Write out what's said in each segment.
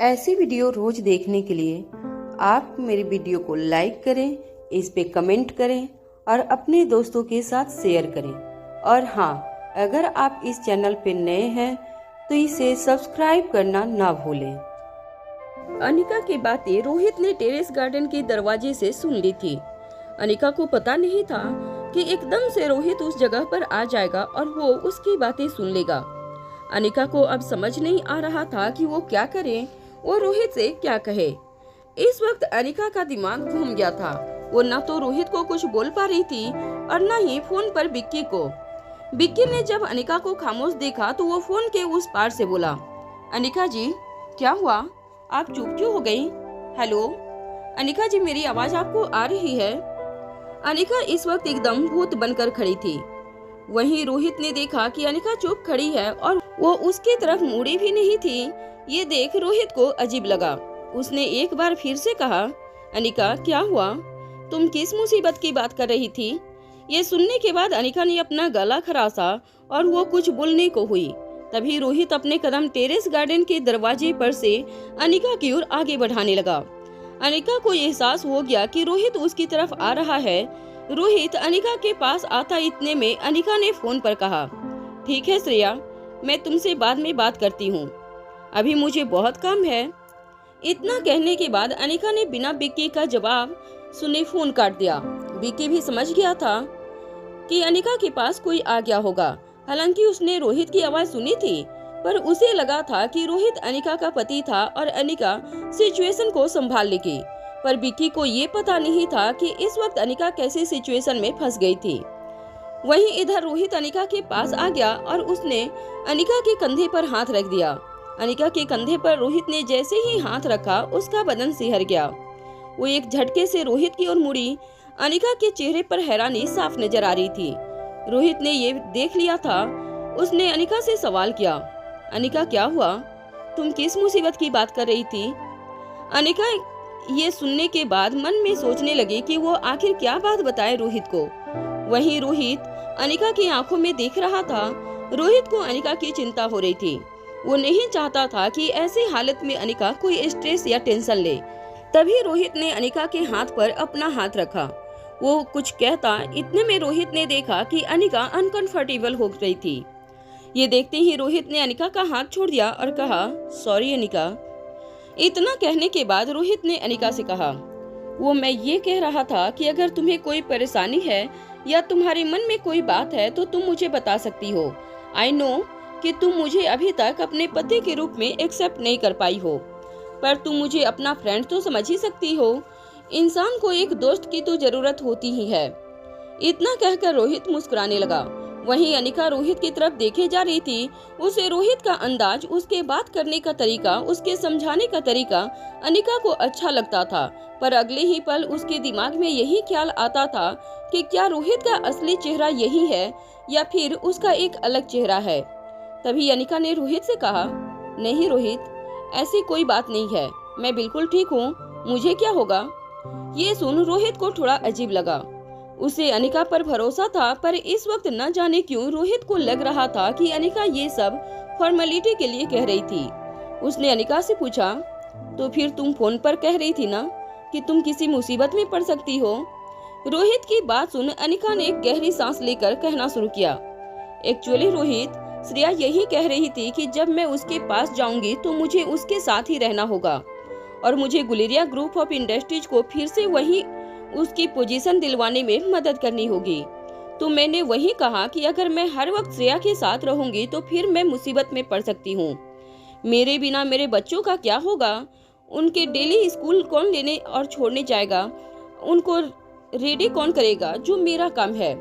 ऐसी वीडियो रोज देखने के लिए आप मेरे वीडियो को लाइक करें, इस पे कमेंट करें और अपने दोस्तों के साथ शेयर करें। और हाँ, अगर आप इस चैनल पे नए हैं तो इसे सब्सक्राइब करना ना भूलें। अनिका की बातें रोहित ने टेरेस गार्डन के दरवाजे से सुन ली थी। अनिका को पता नहीं था कि एकदम से रोहित उस जगह पर आ जाएगा और वो उसकी बातें सुन लेगा। अनिका को अब समझ नहीं आ रहा था कि वो क्या करे और रोहित से क्या कहे। इस वक्त अनिका का दिमाग घूम गया था। वो न तो रोहित को कुछ बोल पा रही थी और न ही फोन पर विक्की को। विक्की ने जब अनिका को खामोश देखा तो वो फोन के उस पार से बोला, अनिका जी क्या हुआ, आप चुप क्यों हो गई? हेलो अनिका जी, मेरी आवाज आपको आ रही है? अनिका इस वक्त एकदम भूत बनकर खड़ी थी। वहीं रोहित ने देखा कि अनिका चुप खड़ी है और वो उसकी तरफ मुड़ी भी नहीं थी। ये देख रोहित को अजीब लगा। उसने एक बार फिर से कहा, अनिका क्या हुआ, तुम किस मुसीबत की बात कर रही थी? ये सुनने के बाद अनिका ने अपना गला खरासा और वो कुछ बोलने को हुई। तभी रोहित अपने कदम टेरेस गार्डन के दरवाजे पर से अनिका की ओर आगे बढ़ाने लगा। अनिका को एहसास हो गया कि रोहित उसकी तरफ आ रहा है। रोहित अनिका के पास आता इतने में अनिका ने फोन पर कहा, ठीक है श्रेया, मैं तुमसे बाद में बात करती हूँ, अभी मुझे बहुत काम है। इतना कहने के बाद अनिका ने बिना विक्की का जवाब सुने फोन काट दिया। विक्की भी समझ गया था कि अनिका के पास कोई आ गया होगा। हालांकि उसने रोहित की आवाज सुनी थी, पर उसे लगा था कि रोहित अनिका का पति था और अनिका सिचुएशन को संभाल लेगी। पर विक्की को ये पता नहीं था कि इस वक्त अनिका कैसे सिचुएशन में फंस गई थी। वहीं इधर रोहित अनिका के पास आ गया और उसने अनिका के कंधे पर हाथ रख दिया। अनिका के कंधे पर रोहित ने जैसे ही हाथ रखा उसका बदन सिहर गया। वो एक झटके से रोहित की ओर मुड़ी। अनिका के चेहरे पर हैरानी साफ नजर आ रही थी। रोहित ने ये देख लिया था। उसने अनिका से सवाल किया, अनिका क्या हुआ, तुम किस मुसीबत की बात कर रही थी? अनिका ये सुनने के बाद मन में सोचने लगी कि वो आखिर क्या बात बताए रोहित को। वहीं रोहित अनिका की आंखों में देख रहा था। रोहित को अनिका की चिंता हो रही थी। वो नहीं चाहता था कि ऐसी हालत में अनिका कोई स्ट्रेस या टेंशन ले। तभी रोहित ने अनिका के हाथ पर अपना हाथ रखा। वो कुछ कहता, इतने में रोहित ने देखा कि अनिका अनकंफर्टेबल हो रही थी। ये देखते ही रोहित ने अनिका का हाथ छोड़ दिया और कहा, सॉरी अनिका। इतना कहने के बाद रोहित ने अनिका से कहा, वो मैं ये कह रहा था कि अगर तुम्हें कोई परेशानी है या तुम्हारे मन में कोई बात है तो तुम मुझे बता सकती हो। आई नो कि तुम मुझे अभी तक अपने पति के रूप में एक्सेप्ट नहीं कर पाई हो, पर तुम मुझे अपना फ्रेंड तो समझ ही सकती हो। इंसान को एक दोस्त की तो जरूरत होती ही है। इतना कहकर रोहित मुस्कुराने लगा। वहीं अनिका रोहित की तरफ देखे जा रही थी। उसे रोहित का अंदाज, उसके बात करने का तरीका, उसके समझाने का तरीका अनिका को अच्छा लगता था। पर अगले ही पल उसके दिमाग में यही ख्याल आता था कि क्या रोहित का असली चेहरा यही है या फिर उसका एक अलग चेहरा है। तभी अनिका ने रोहित से कहा, नहीं रोहित, ऐसी कोई बात नहीं है, मैं बिल्कुल ठीक हूँ, मुझे क्या होगा। ये सुन रोहित को थोड़ा अजीब लगा। उसे अनिका पर भरोसा था, पर इस वक्त न जाने क्यों रोहित को लग रहा था कि अनिका ये सब फॉर्मेलिटी के लिए कह रही थी। उसने अनिका से पूछा, तो फिर तुम फोन पर कह रही थी ना कि तुम किसी मुसीबत में पड़ सकती हो। रोहित की बात सुन अनिका ने एक गहरी सांस लेकर कहना शुरू किया, एक्चुअली रोहित, श्रेया यही कह रही थी कि जब मैं उसके पास जाऊंगी तो मुझे उसके साथ ही रहना होगा और मुझे गुलेरिया ग्रुप ऑफ इंडस्ट्रीज को फिर से वही उसकी पोजीशन दिलवाने में मदद करनी होगी। तो मैंने वही कहा कि अगर मैं हर वक्त श्रेया के साथ रहूंगी तो फिर मैं मुसीबत में पड़ सकती हूँ। मेरे बिना मेरे बच्चों का क्या होगा, उनके डेली स्कूल कौन लेने और छोड़ने जाएगा, उनको रेडी कौन करेगा, जो मेरा काम है।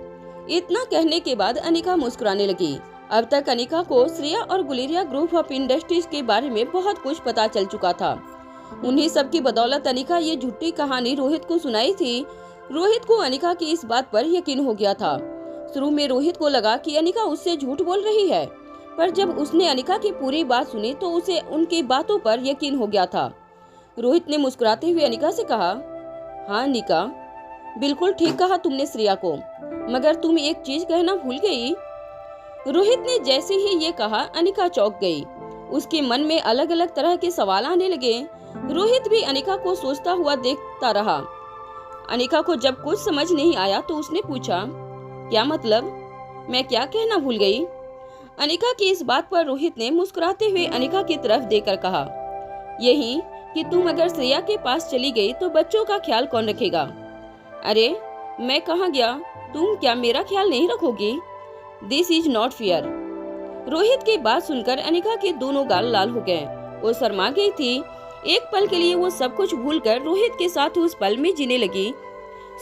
इतना कहने के बाद अनिका मुस्कुराने लगी। अब तक अनिका को श्रेया और गुलेरिया ग्रुप ऑफ इंडस्ट्रीज के बारे में बहुत कुछ पता चल चुका था। उन्हीं सब की बदौलत अनिका ये झूठी कहानी रोहित को सुनाई थी। रोहित को अनिका की इस बात पर यकीन हो गया था। शुरू में रोहित को लगा कि अनिका उससे झूठ बोल रही है, पर जब उसने अनिका की पूरी बात सुनी तो उसे उनकी बातों पर यकीन हो गया था। रोहित ने मुस्कुराते हुए अनिका से कहा, हाँ अनिका, बिल्कुल ठीक कहा तुमने श्रेया को, मगर तुम एक चीज कहना भूल गई। रोहित ने जैसे ही ये कहा अनिका चौंक गई। उसके मन में अलग अलग तरह के सवाल आने लगे। रोहित भी अनिका को सोचता हुआ देखता रहा। अनिका को जब कुछ समझ नहीं आया तो उसने पूछा, क्या मतलब? मैं क्या कहना भूल गई? अनिका की इस बात पर रोहित ने मुस्कुराते हुए अनिका की तरफ देखकर कहा, यही कि तुम अगर श्रेया के पास चली गई तो बच्चों का ख्याल कौन रखेगा? अरे मैं कहाँ गया, तुम क्या मेरा ख्याल नहीं रखोगी? This is not fair. Rohit की बात सुनकर अनिका के दोनों गाल लाल हो गए। वो शर्मा गई थी। एक पल के लिए वो सब कुछ भूलकर रोहित के साथ उस पल में जीने लगी।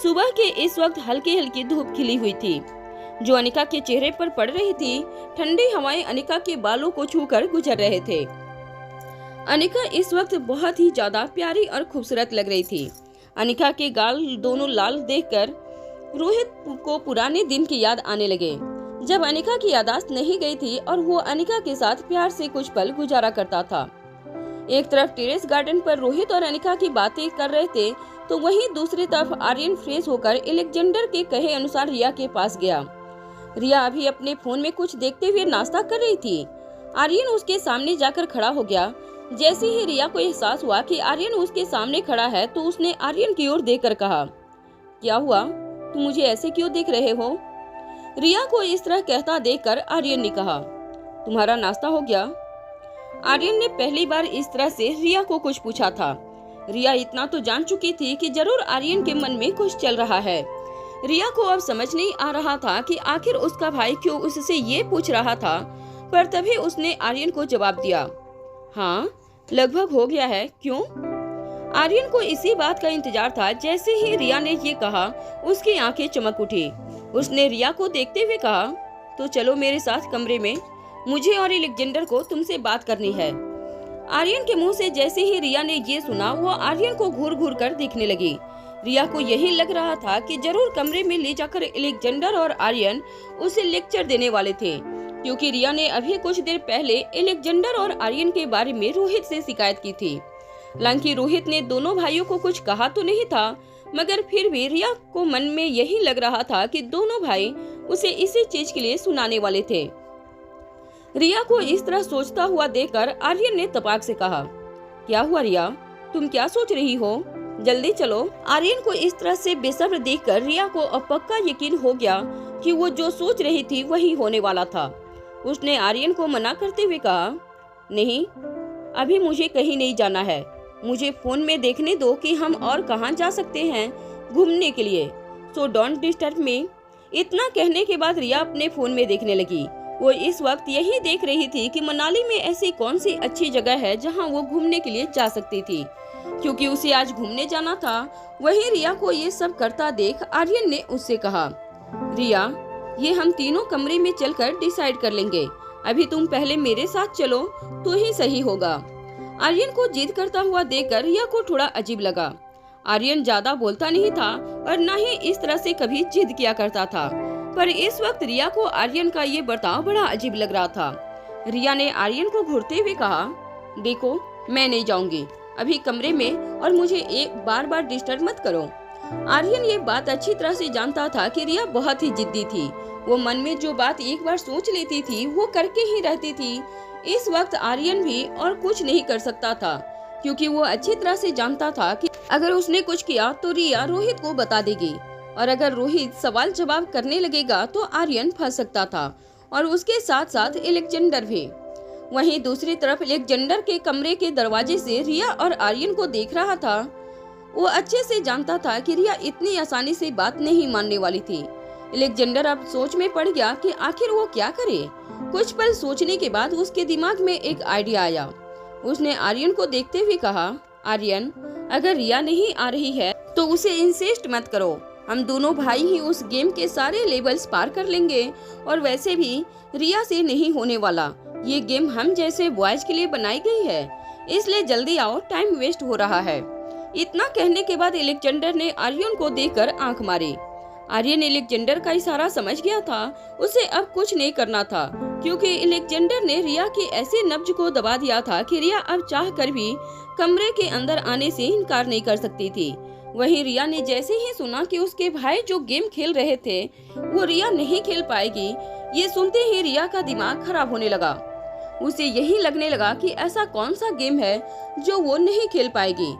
सुबह के इस वक्त हल्की हल्की धूप खिली हुई थी जो अनिका के चेहरे पर पड़ रही थी। ठंडी हवाएं अनिका के बालों को छूकर गुजर रहे थे। अनिका इस वक्त बहुत ही ज्यादा प्यारी और खूबसूरत लग रही थी। अनिका के गाल दोनों लाल देखकर रोहित को पुराने दिन की याद आने लगे जब अनिका की यादाश्त नहीं गई थी और वो अनिका के साथ प्यार से कुछ पल गुजारा करता था। एक तरफ टेरेस गार्डन पर रोहित और अनिका की बातें कर रहे थे तो वहीं दूसरी तरफ आर्यन फ्रेश होकर अलेक्जेंडर के कहे अनुसार रिया के पास गया। रिया अभी अपने फोन में कुछ देखते हुए नाश्ता कर रही थी। आर्यन उसके सामने जाकर खड़ा हो गया। जैसे ही रिया को एहसास हुआ कि आर्यन उसके सामने खड़ा है तो उसने आर्यन की ओर देखकर कहा, क्या हुआ, तुम मुझे ऐसे क्यों देख रहे हो? रिया को इस तरह कहता देखकर आर्यन ने कहा, तुम्हारा नाश्ता हो गया? आर्यन ने पहली बार इस तरह से रिया को कुछ पूछा था। रिया इतना तो जान चुकी थी कि जरूर आर्यन के मन में कुछ चल रहा है। रिया को अब समझ नहीं आ रहा था कि आखिर उसका भाई क्यों उससे ये पूछ रहा था, पर तभी उसने आर्यन को जवाब दिया, हाँ लगभग हो गया है। क्यों? आर्यन को इसी बात का इंतजार था। जैसे ही रिया ने ये कहा उसकी आंखें चमक उठी। उसने रिया को देखते हुए कहा, तो चलो मेरे साथ कमरे में, मुझे और अलेक्जेंडर को तुमसे बात करनी है। आर्यन के मुंह से जैसे ही रिया ने ये सुना वो आर्यन को घूर घूर कर देखने लगी। रिया को यही लग रहा था कि जरूर कमरे में ले जाकर अलेक्जेंडर और आर्यन उसे लेक्चर देने वाले थे, क्योंकि रिया ने अभी कुछ देर पहले अलेक्जेंडर और आर्यन के बारे में रोहित से शिकायत की थी। हालांकि रोहित ने दोनों भाइयों को कुछ कहा तो नहीं था, मगर फिर भी रिया को मन में यही लग रहा था कि दोनों भाई उसे इसी चीज के लिए सुनाने वाले थे। रिया को इस तरह सोचता हुआ देखकर आर्यन ने तपाक से कहा, क्या हुआ रिया, तुम क्या सोच रही हो? जल्दी चलो। आर्यन को इस तरह से बेसब्र देखकर रिया को अब पक्का यकीन हो गया कि वो जो सोच रही थी वही होने वाला था। उसने आर्यन को मना करते हुए कहा, नहीं अभी मुझे कहीं नहीं जाना है, मुझे फोन में देखने दो कि हम और कहाँ जा सकते हैं घूमने के लिए, सो डोंट डिस्टर्ब मी। इतना कहने के बाद रिया अपने फोन में देखने लगी। वो इस वक्त यही देख रही थी कि मनाली में ऐसी कौन सी अच्छी जगह है जहाँ वो घूमने के लिए जा सकती थी, क्योंकि उसे आज घूमने जाना था। वहीं रिया को ये सब करता देख आर्यन ने उससे कहा, रिया ये हम तीनों कमरे में चलकर डिसाइड कर लेंगे, अभी तुम पहले मेरे साथ चलो तो ही सही होगा। आर्यन को जिद करता हुआ देखकर रिया को थोड़ा अजीब लगा। आर्यन ज्यादा बोलता नहीं था और न ही इस तरह से कभी जिद किया करता था, पर इस वक्त रिया को आर्यन का ये बर्ताव बड़ा अजीब लग रहा था। रिया ने आर्यन को घूरते हुए कहा, देखो मैं नहीं जाऊंगी अभी कमरे में, और मुझे एक बार बार डिस्टर्ब मत करो। आर्यन ये बात अच्छी तरह से जानता था कि रिया बहुत ही जिद्दी थी। वो मन में जो बात एक बार सोच लेती थी वो करके ही रहती थी। इस वक्त आर्यन भी और कुछ नहीं कर सकता था, क्योंकि वो अच्छी तरह से जानता था कि अगर उसने कुछ किया तो रिया रोहित को बता देगी, और अगर रोहित सवाल जवाब करने लगेगा तो आर्यन फंस सकता था, और उसके साथ साथ अलेक्जेंडर भी। वहीं दूसरी तरफ अलेक्जेंडर के कमरे के दरवाजे से रिया और आर्यन को देख रहा था। वो अच्छे से जानता था कि रिया इतनी आसानी से बात नहीं मानने वाली थी। अलेक्जेंडर अब सोच में पड़ गया कि आखिर वो क्या करे। कुछ पल सोचने के बाद उसके दिमाग में एक आइडिया आया। उसने आर्यन को देखते हुए कहा, आर्यन अगर रिया नहीं आ रही है तो उसे इंसिस्ट मत करो, हम दोनों भाई ही उस गेम के सारे लेवल्स पार कर लेंगे, और वैसे भी रिया से नहीं होने वाला, ये गेम हम जैसे बॉयज के लिए बनाई गई है, इसलिए जल्दी आओ, टाइम वेस्ट हो रहा है। इतना कहने के बाद अलेक्जेंडर ने आर्यन को देखकर आंख मारी। आर्यन अलेक्जेंडर का इशारा समझ गया था, उसे अब कुछ नहीं करना था, क्योंकि अलेक्जेंडर ने रिया की ऐसी नब्ज को दबा दिया था कि रिया अब चाह कर भी कमरे के अंदर आने से इनकार नहीं कर सकती थी। वहीं रिया ने जैसे ही सुना कि उसके भाई जो गेम खेल रहे थे वो रिया नहीं खेल पाएगी, ये सुनते ही रिया का दिमाग खराब होने लगा। उसे यही लगने लगा कि ऐसा कौन सा गेम है जो वो नहीं खेल पाएगी,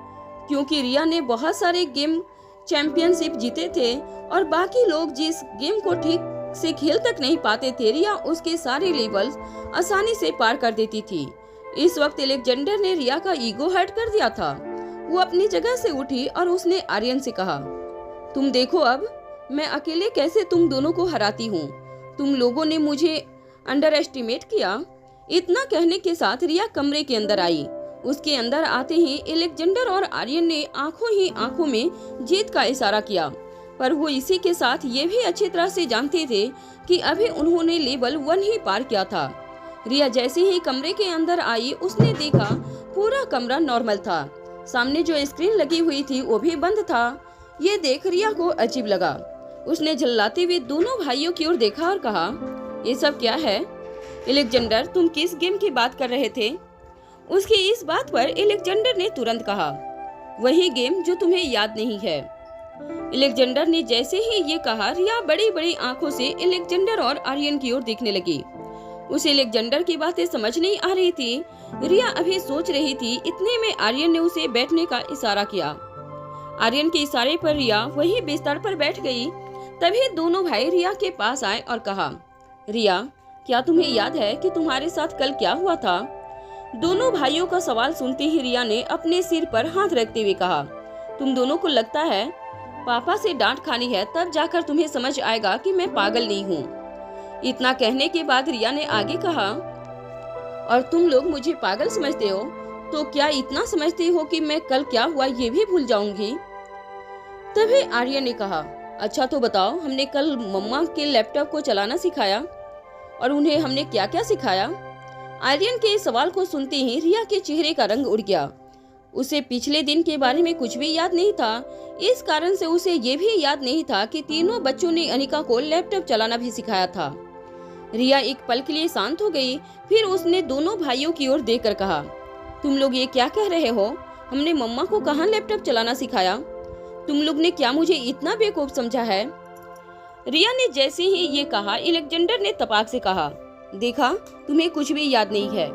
क्योंकि रिया ने बहुत सारे गेम चैंपियनशिप जीते थे और बाकी लोग जिस गेम को ठीक से खेल तक नहीं पाते थे, रिया उसके सारे लेवल्स आसानी से पार कर देती थी। इस वक्त अलेक्जेंडर ने रिया का ईगो हर्ट कर दिया था। वो अपनी जगह से उठी और उसने आर्यन से कहा, तुम देखो अब मैं अकेले कैसे तुम दोनों को हराती हूँ। तुम लोगों ने मुझे अंडर एस्टिमेट किया। इतना कहने के साथ रिया कमरे के अंदर आई। उसके अंदर आते ही अलेक्जेंडर और आर्यन ने आंखों ही आंखों में जीत का इशारा किया, पर वो इसी के साथ ये भी अच्छी तरह से जानते थे कि अभी उन्होंने लेवल 1 ही पार किया था। रिया जैसे ही कमरे के अंदर आई, उसने देखा पूरा कमरा नॉर्मल था। सामने जो स्क्रीन लगी हुई थी वो भी बंद था। ये देख रिया को अजीब लगा। उसने झल्लाते हुए दोनों भाइयों की ओर देखा और कहा, ये सब क्या है? अलेक्जेंडर, तुम किस गेम की बात कर रहे थे? उसकी इस बात पर अलेक्जेंडर ने तुरंत कहा, वही गेम जो तुम्हें याद नहीं है। अलेक्जेंडर ने जैसे ही ये कहा, रिया बड़ी बड़ी आंखों से अलेक्जेंडर और आर्यन की ओर देखने लगी। उसे अलेक्जेंडर की बातें समझ नहीं आ रही थी। रिया अभी सोच रही थी, इतने में आर्यन ने उसे बैठने का इशारा किया। आर्यन के इशारे पर रिया वही बिस्तर पर बैठ गई। तभी दोनों भाई रिया के पास आए और कहा, रिया, क्या तुम्हें याद है कि तुम्हारे साथ कल क्या हुआ था? दोनों भाइयों का सवाल सुनते ही रिया ने अपने सिर पर हाथ रखते हुए कहा, तुम दोनों को लगता है पापा से डांट खानी है, तब जाकर तुम्हें समझ आएगा कि मैं पागल नहीं हूँ। इतना कहने के बाद रिया ने आगे कहा, और तुम लोग मुझे पागल समझते हो तो क्या इतना समझते हो कि मैं कल क्या हुआ ये भी भूल जाऊंगी? तभी आर्यन ने कहा, अच्छा तो बताओ, हमने कल मम्मा के लैपटॉप को चलाना सिखाया और उन्हें हमने क्या क्या सिखाया? आर्यन के सवाल को सुनते ही रिया के चेहरे का रंग उड़ गया। उसे पिछले दिन के बारे में कुछ भी याद नहीं था। इस कारण से उसे ये भी याद नहीं था कि तीनों बच्चों ने अनिका को लैपटॉप चलाना भी सिखाया था। रिया एक पल के लिए शांत हो गई। फिर उसने दोनों भाइयों की ओर देखकर कहा, तुम लोग ये क्या कह रहे हो? हमने मम्मा को कहाँ लैपटॉप चलाना सिखाया? तुम लोग ने क्या मुझे इतना बेवकूफ समझा है? रिया ने जैसे ही ये कहा, अलेक्जेंडर ने तपाक से कहा, देखा, तुम्हें कुछ भी याद नहीं है,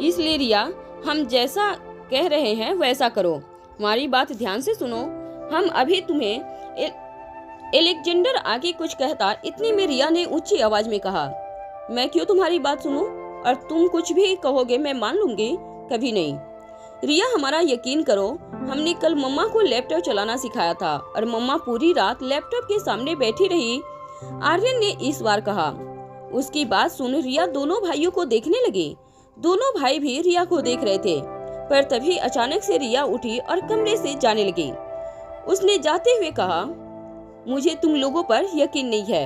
इसलिए रिया, हम जैसा कह रहे हैं वैसा करो। हमारी बात ध्यान से सुनो। हम अभी तुम्हें अलेक्जेंडर आगे कुछ कहता, इतनी में रिया ने ऊंची आवाज में कहा, मैं क्यों तुम्हारी बात सुनूं? और तुम कुछ भी कहोगे मैं मान लूंगी? कभी नहीं। रिया, हमारा यकीन करो, हमने कल मम्मा को लैपटॉप चलाना सिखाया था और मम्मा पूरी रात लैपटॉप के सामने बैठी रही। आर्यन ने इस बार कहा। उसकी बात सुन रिया दोनों भाइयों को देखने लगी। दोनों भाई भी रिया को देख रहे थे, पर तभी अचानक से रिया उठी और कमरे से जाने लगी। उसने जाते हुए कहा, मुझे तुम लोगों पर यकीन नहीं है,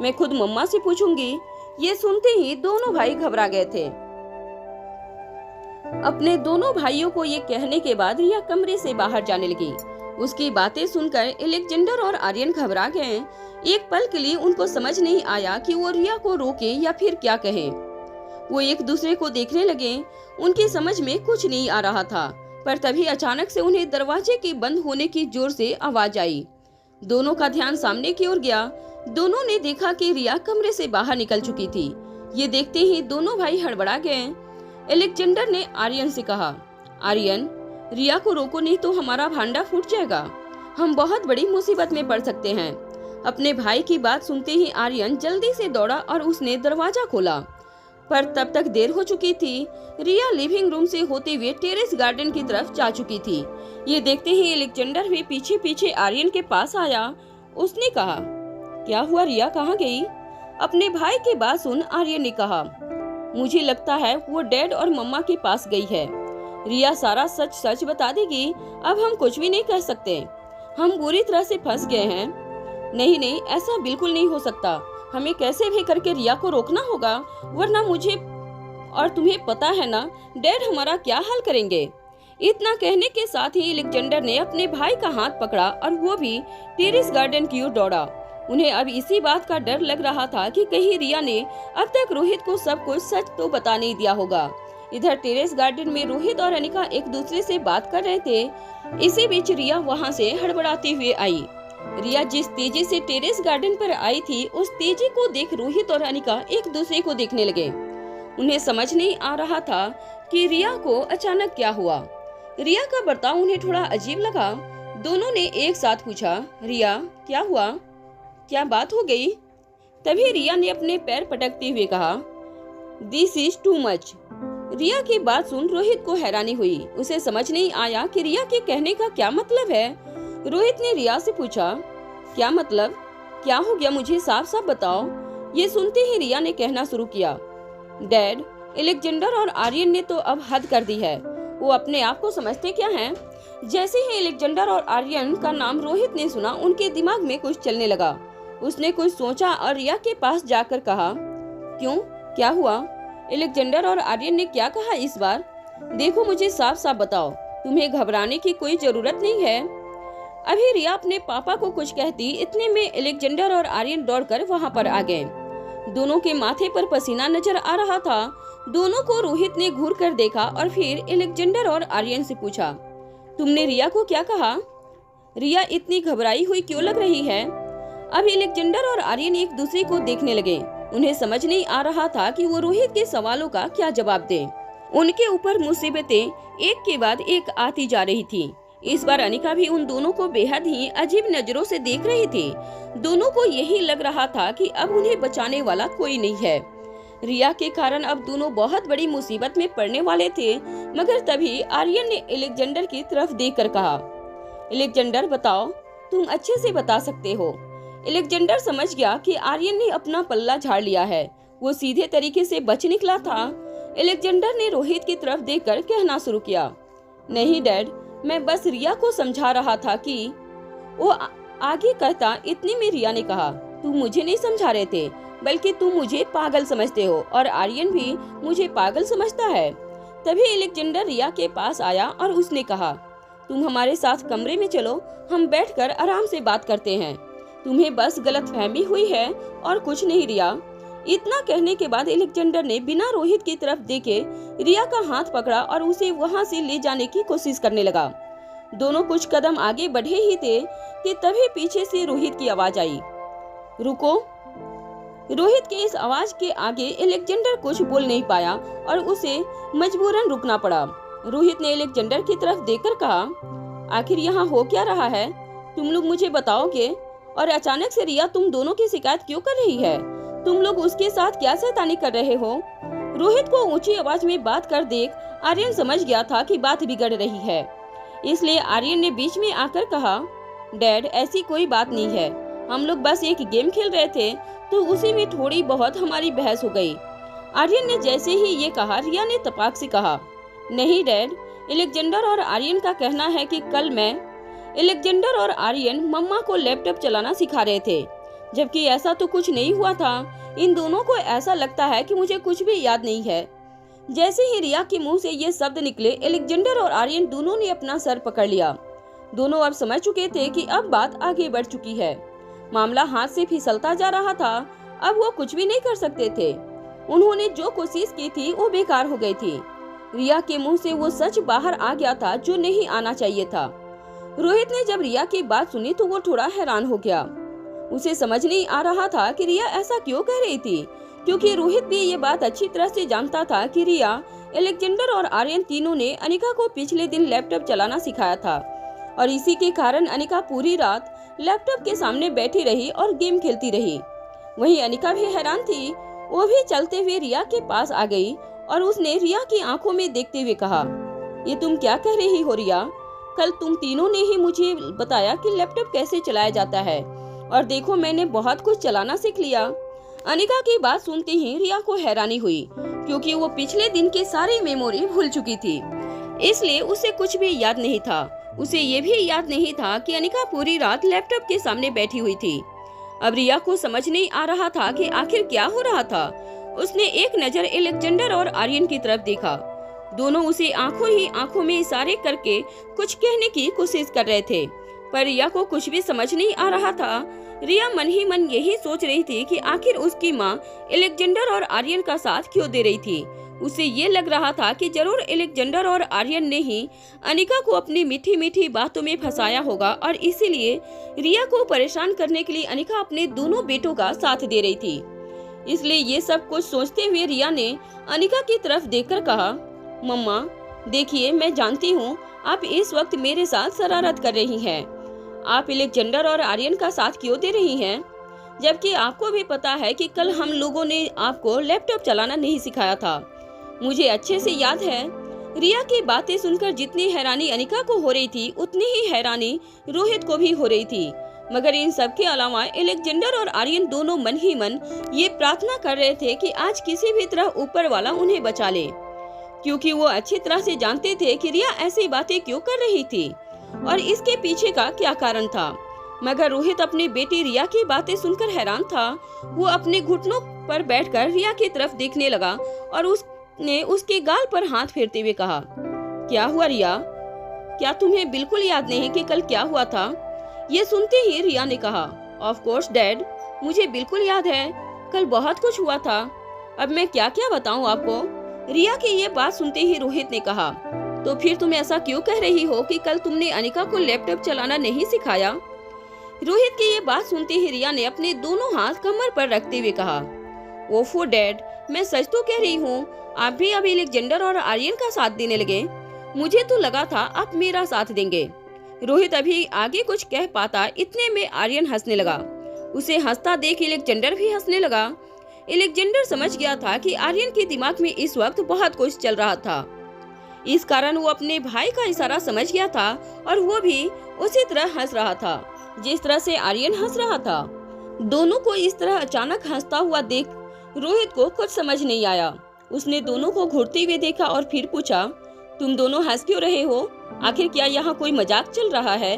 मैं खुद मम्मा से पूछूंगी। ये सुनते ही दोनों भाई घबरा गए थे। अपने दोनों भाइयों को ये कहने के बाद रिया कमरे से बाहर जाने लगी। उसकी बातें सुनकर अलेक्जेंडर और आर्यन घबरा गए। एक पल के लिए उनको समझ नहीं आया कि वो रिया को रोके या फिर क्या कहे। वो एक दूसरे को देखने लगे। उनकी समझ में कुछ नहीं आ रहा था, पर तभी अचानक से उन्हें दरवाजे के बंद होने की जोर से आवाज आई। दोनों का ध्यान सामने की ओर गया। दोनों ने देखा कि रिया कमरे से बाहर निकल चुकी थी। ये देखते ही दोनों भाई हड़बड़ा गए। अलेक्जेंडर ने आर्यन से कहा, आर्यन, रिया को रोको नहीं तो हमारा भांडा फूट जाएगा। हम बहुत बड़ी मुसीबत में पड़ सकते हैं। अपने भाई की बात सुनते ही आर्यन जल्दी से दौड़ा और उसने दरवाजा खोला, पर तब तक देर हो चुकी थी। रिया लिविंग रूम से होते हुए टेरेस गार्डन की तरफ जा चुकी थी। ये देखते ही अलेक्जेंडर भी पीछे पीछे आर्यन के पास आया। उसने कहा, क्या हुआ रिया, कहाँ गई? अपने भाई की बात सुन आर्यन ने कहा, मुझे लगता है वो डैड और मम्मा के पास गई है। रिया सारा सच सच बता देगी। अब हम कुछ भी नहीं कह सकते। हम बुरी तरह से फंस गए हैं। नहीं नहीं, ऐसा बिल्कुल नहीं हो सकता। हमें कैसे भी करके रिया को रोकना होगा, वरना मुझे और तुम्हें पता है ना डैड हमारा क्या हाल करेंगे। इतना कहने के साथ ही अलेक्जेंडर ने अपने भाई का हाथ पकड़ा और वो भी टेरेस गार्डन की ओर दौड़ा। उन्हें अब इसी बात का डर लग रहा था कि कहीं रिया ने अब तक रोहित को सब कुछ सच तो बता नहीं दिया होगा। इधर टेरेस गार्डन में रोहित और अनिका एक दूसरे से बात कर रहे थे। इसी बीच रिया वहां से हड़बड़ाते हुए आई। रिया जिस तेजी से टेरेस गार्डन पर आई थी, उस तेजी को देख रोहित और अनिका एक दूसरे को देखने लगे। उन्हें समझ नहीं आ रहा था कि रिया को अचानक क्या हुआ। रिया का बर्ताव उन्हें थोड़ा अजीब लगा। दोनों ने एक साथ पूछा, रिया क्या हुआ, क्या बात हो गई? तभी रिया ने अपने पैर पटकते हुए कहा, दिस इज टू मच। रिया की बात सुन रोहित को हैरानी हुई। उसे समझ नहीं आया कि रिया के कहने का क्या मतलब है। रोहित ने रिया से पूछा, क्या मतलब, क्या हो गया, मुझे साफ साफ बताओ। ये सुनते ही रिया ने कहना शुरू किया, डैड, एलेक्जेंडर और आर्यन ने तो अब हद कर दी है। वो अपने आप को समझते क्या हैं? जैसे ही एलेक्जेंडर और आर्यन का नाम रोहित ने सुना, उनके दिमाग में कुछ चलने लगा। उसने कुछ सोचा और रिया के पास जाकर कहा, क्यों, क्या हुआ? एलेक्जेंडर और आर्यन ने क्या कहा इस बार? देखो, मुझे साफ साफ बताओ, तुम्हें घबराने की कोई जरूरत नहीं है। अभी रिया अपने पापा को कुछ कहती, इतने में एलेक्जेंडर और आर्यन दौड़कर वहां पर आ गए। दोनों के माथे पर पसीना नजर आ रहा था। दोनों को रोहित ने घूर कर देखा और फिर एलेक्जेंडर और आर्यन से पूछा, तुमने रिया को क्या कहा? रिया इतनी घबराई हुई क्यों लग रही है? अब एलेक्जेंडर और आर्यन एक दूसरे को देखने लगे। उन्हें समझ नहीं आ रहा था कि वो रोहित के सवालों का क्या जवाब दें। उनके ऊपर मुसीबतें एक के बाद एक आती जा रही थी। इस बार अनिका भी उन दोनों को बेहद ही अजीब नजरों से देख रही थी। दोनों को यही लग रहा था कि अब उन्हें बचाने वाला कोई नहीं है। रिया के कारण अब दोनों बहुत बड़ी मुसीबत में पड़ने वाले थे। मगर तभी आर्यन ने एलेक्जेंडर की तरफ देखकर कहा, एलेक्जेंडर बताओ, तुम अच्छे से बता सकते हो। एलेक्जेंडर समझ गया कि आर्यन ने अपना पल्ला झाड़ लिया है। वो सीधे तरीके से बच निकला था। एलेक्जेंडर ने रोहित की तरफ देखकर कहना शुरू किया, नहीं डैड, मैं बस रिया को समझा रहा था कि वो आगे कहता। इतने में रिया ने कहा, तुम मुझे नहीं समझा रहे थे, बल्कि तुम मुझे पागल समझते हो और आर्यन भी मुझे पागल समझता है। तभी एलेक्जेंडर रिया के पास आया और उसने कहा, तुम हमारे साथ कमरे में चलो, हम बैठकर आराम से बात करते हैं। तुम्हें बस गलतफहमी हुई है और कुछ नहीं रिया। इतना कहने के बाद एलेक्जेंडर ने बिना रोहित की तरफ देखे रिया का हाथ पकड़ा और उसे वहां से ले जाने की कोशिश करने लगा। दोनों कुछ कदम आगे बढ़े ही थे कि तभी पीछे से रोहित की आवाज आई, रुको। रोहित के इस आवाज के आगे एलेक्जेंडर कुछ बोल नहीं पाया और उसे मजबूरन रुकना पड़ा। रोहित ने एलेक्जेंडर की तरफ देखकर कहा, आखिर यहाँ हो क्या रहा है? तुम लोग मुझे बताओगे? और अचानक से रिया तुम दोनों की शिकायत क्यों कर रही है? तुम लोग उसके साथ क्या शैतानी कर रहे हो? रोहित को ऊंची आवाज में बात कर देख आर्यन समझ गया था कि बात बिगड़ रही है। इसलिए आर्यन ने बीच में आकर कहा, डैड, ऐसी कोई बात नहीं है। हम लोग बस एक गेम खेल रहे थे, तो उसी में थोड़ी बहुत हमारी बहस हो गई। आर्यन ने जैसे ही ये कहा, रिया ने तपाक से कहा, नहीं डैड, एलेक्जेंडर और आर्यन का कहना है कि कल एलेक्जेंडर और आर्यन मम्मा को लैपटॉप चलाना सिखा रहे थे, जबकि ऐसा तो कुछ नहीं हुआ था। इन दोनों को ऐसा लगता है कि मुझे कुछ भी याद नहीं है। जैसे ही रिया के मुंह से ये शब्द निकले, एलेक्जेंडर और आर्यन दोनों ने अपना सर पकड़ लिया। दोनों अब समझ चुके थे कि अब बात आगे बढ़ चुकी है। मामला हाथ से फिसलता जा रहा था। अब वो कुछ भी नहीं कर सकते थे। उन्होंने जो कोशिश की थी वो बेकार हो गई थी। रिया के मुंह से वो सच बाहर आ गया था जो नहीं आना चाहिए था। रोहित ने जब रिया की बात सुनी तो वो थोड़ा हैरान हो गया। उसे समझ नहीं आ रहा था कि रिया ऐसा क्यों कह रही थी, क्योंकि रोहित भी ये बात अच्छी तरह से जानता था कि रिया, एलेक्जेंडर और आर्यन तीनों ने अनिका को पिछले दिन लैपटॉप चलाना सिखाया था और इसी के कारण अनिका पूरी रात लैपटॉप के सामने बैठी रही और गेम खेलती रही। वहीं अनिका भी हैरान थी। वो भी चलते हुए रिया के पास आ गई और उसने रिया की आंखों में देखते हुए कहा, ये तुम क्या कह रही हो रिया? कल तुम तीनों ने ही मुझे बताया कि लैपटॉप कैसे चलाया जाता है और देखो मैंने बहुत कुछ चलाना सीख लिया। अनिका की बात सुनते ही रिया को हैरानी हुई, क्योंकि वो पिछले दिन की सारी मेमोरी भूल चुकी थी, इसलिए उसे कुछ भी याद नहीं था। उसे ये भी याद नहीं था कि अनिका पूरी रात लैपटॉप के सामने बैठी हुई थी। अब रिया को समझ नहीं आ रहा था कि आखिर क्या हो रहा था। उसने एक नजर एलेक्जेंडर और आर्यन की तरफ देखा। दोनों उसे आंखों ही आंखों में इशारे करके कुछ कहने की कोशिश कर रहे थे, पर रिया को कुछ भी समझ नहीं आ रहा था। रिया मन ही मन यही सोच रही थी कि आखिर उसकी माँ एलेक्जेंडर और आर्यन का साथ क्यों दे रही थी। उसे ये लग रहा था कि जरूर एलेक्जेंडर और आर्यन ने ही अनिका को अपनी मीठी मीठी बातों में फंसाया होगा और इसीलिए रिया को परेशान करने के लिए अनिका अपने दोनों बेटों का साथ दे रही थी। इसलिए ये सब कुछ सोचते हुए रिया ने अनिका की तरफ देखकर कहा, मम्मा देखिए, मैं जानती हूँ आप इस वक्त मेरे साथ शरारत कर रही हैं। आप अलेक्जेंडर और आर्यन का साथ क्यों दे रही हैं? जबकि आपको भी पता है कि कल हम लोगों ने आपको लैपटॉप चलाना नहीं सिखाया था। मुझे अच्छे से याद है। रिया की बातें सुनकर जितनी हैरानी अनिका को हो रही थी, उतनी ही हैरानी रोहित को भी हो रही थी। मगर इन सब के अलावा अलेक्जेंडर और आर्यन दोनों मन ही मन ये प्रार्थना कर रहे थे कि आज किसी भी तरह ऊपर वाला उन्हें बचा ले, क्योंकि वो अच्छी तरह से जानते थे कि रिया ऐसी बातें क्यों कर रही थी और इसके पीछे का क्या कारण था। मगर रोहित अपनी बेटी रिया की बातें सुनकर हैरान था। वो अपने घुटनों पर बैठकर रिया की तरफ देखने लगा और उसने उसके गाल पर हाथ फेरते हुए कहा, क्या हुआ रिया? क्या तुम्हें बिल्कुल याद नहीं कि कल क्या हुआ था? ये सुनते ही रिया ने कहा, ऑफ कोर्स डैड, मुझे बिल्कुल याद है, कल बहुत कुछ हुआ था। अब मैं क्या क्या बताऊं आपको? रिया की ये बात सुनते ही रोहित ने कहा, तो फिर तुम ऐसा क्यों कह रही हो कि कल तुमने अनिका को लैपटॉप चलाना नहीं सिखाया? रोहित की ये बात सुनते ही रिया ने अपने दोनों हाथ कमर पर रखते हुए कहा, ओफो डैड, मैं सच तो कह रही हूँ। आप भी अभी अलेक्जेंडर और आर्यन का साथ देने लगे। मुझे तो लगा था आप मेरा साथ देंगे। रोहित अभी आगे कुछ कह पाता, इतने में आर्यन हंसने लगा। उसे हंसता देख अलेक्जेंडर भी हंसने लगा। अलेक्जेंडर समझ गया था कि आर्यन के दिमाग में इस वक्त बहुत कुछ चल रहा था। इस कारण वो अपने भाई का इशारा समझ गया था और वो भी उसी तरह हंस रहा था जिस तरह से आर्यन हंस रहा था। दोनों को इस तरह अचानक हंसता हुआ देख रोहित को कुछ समझ नहीं आया। उसने दोनों को घूरते हुए देखा और फिर पूछा, तुम दोनों हंस क्यों रहे हो? आखिर क्या यहाँ कोई मजाक चल रहा है?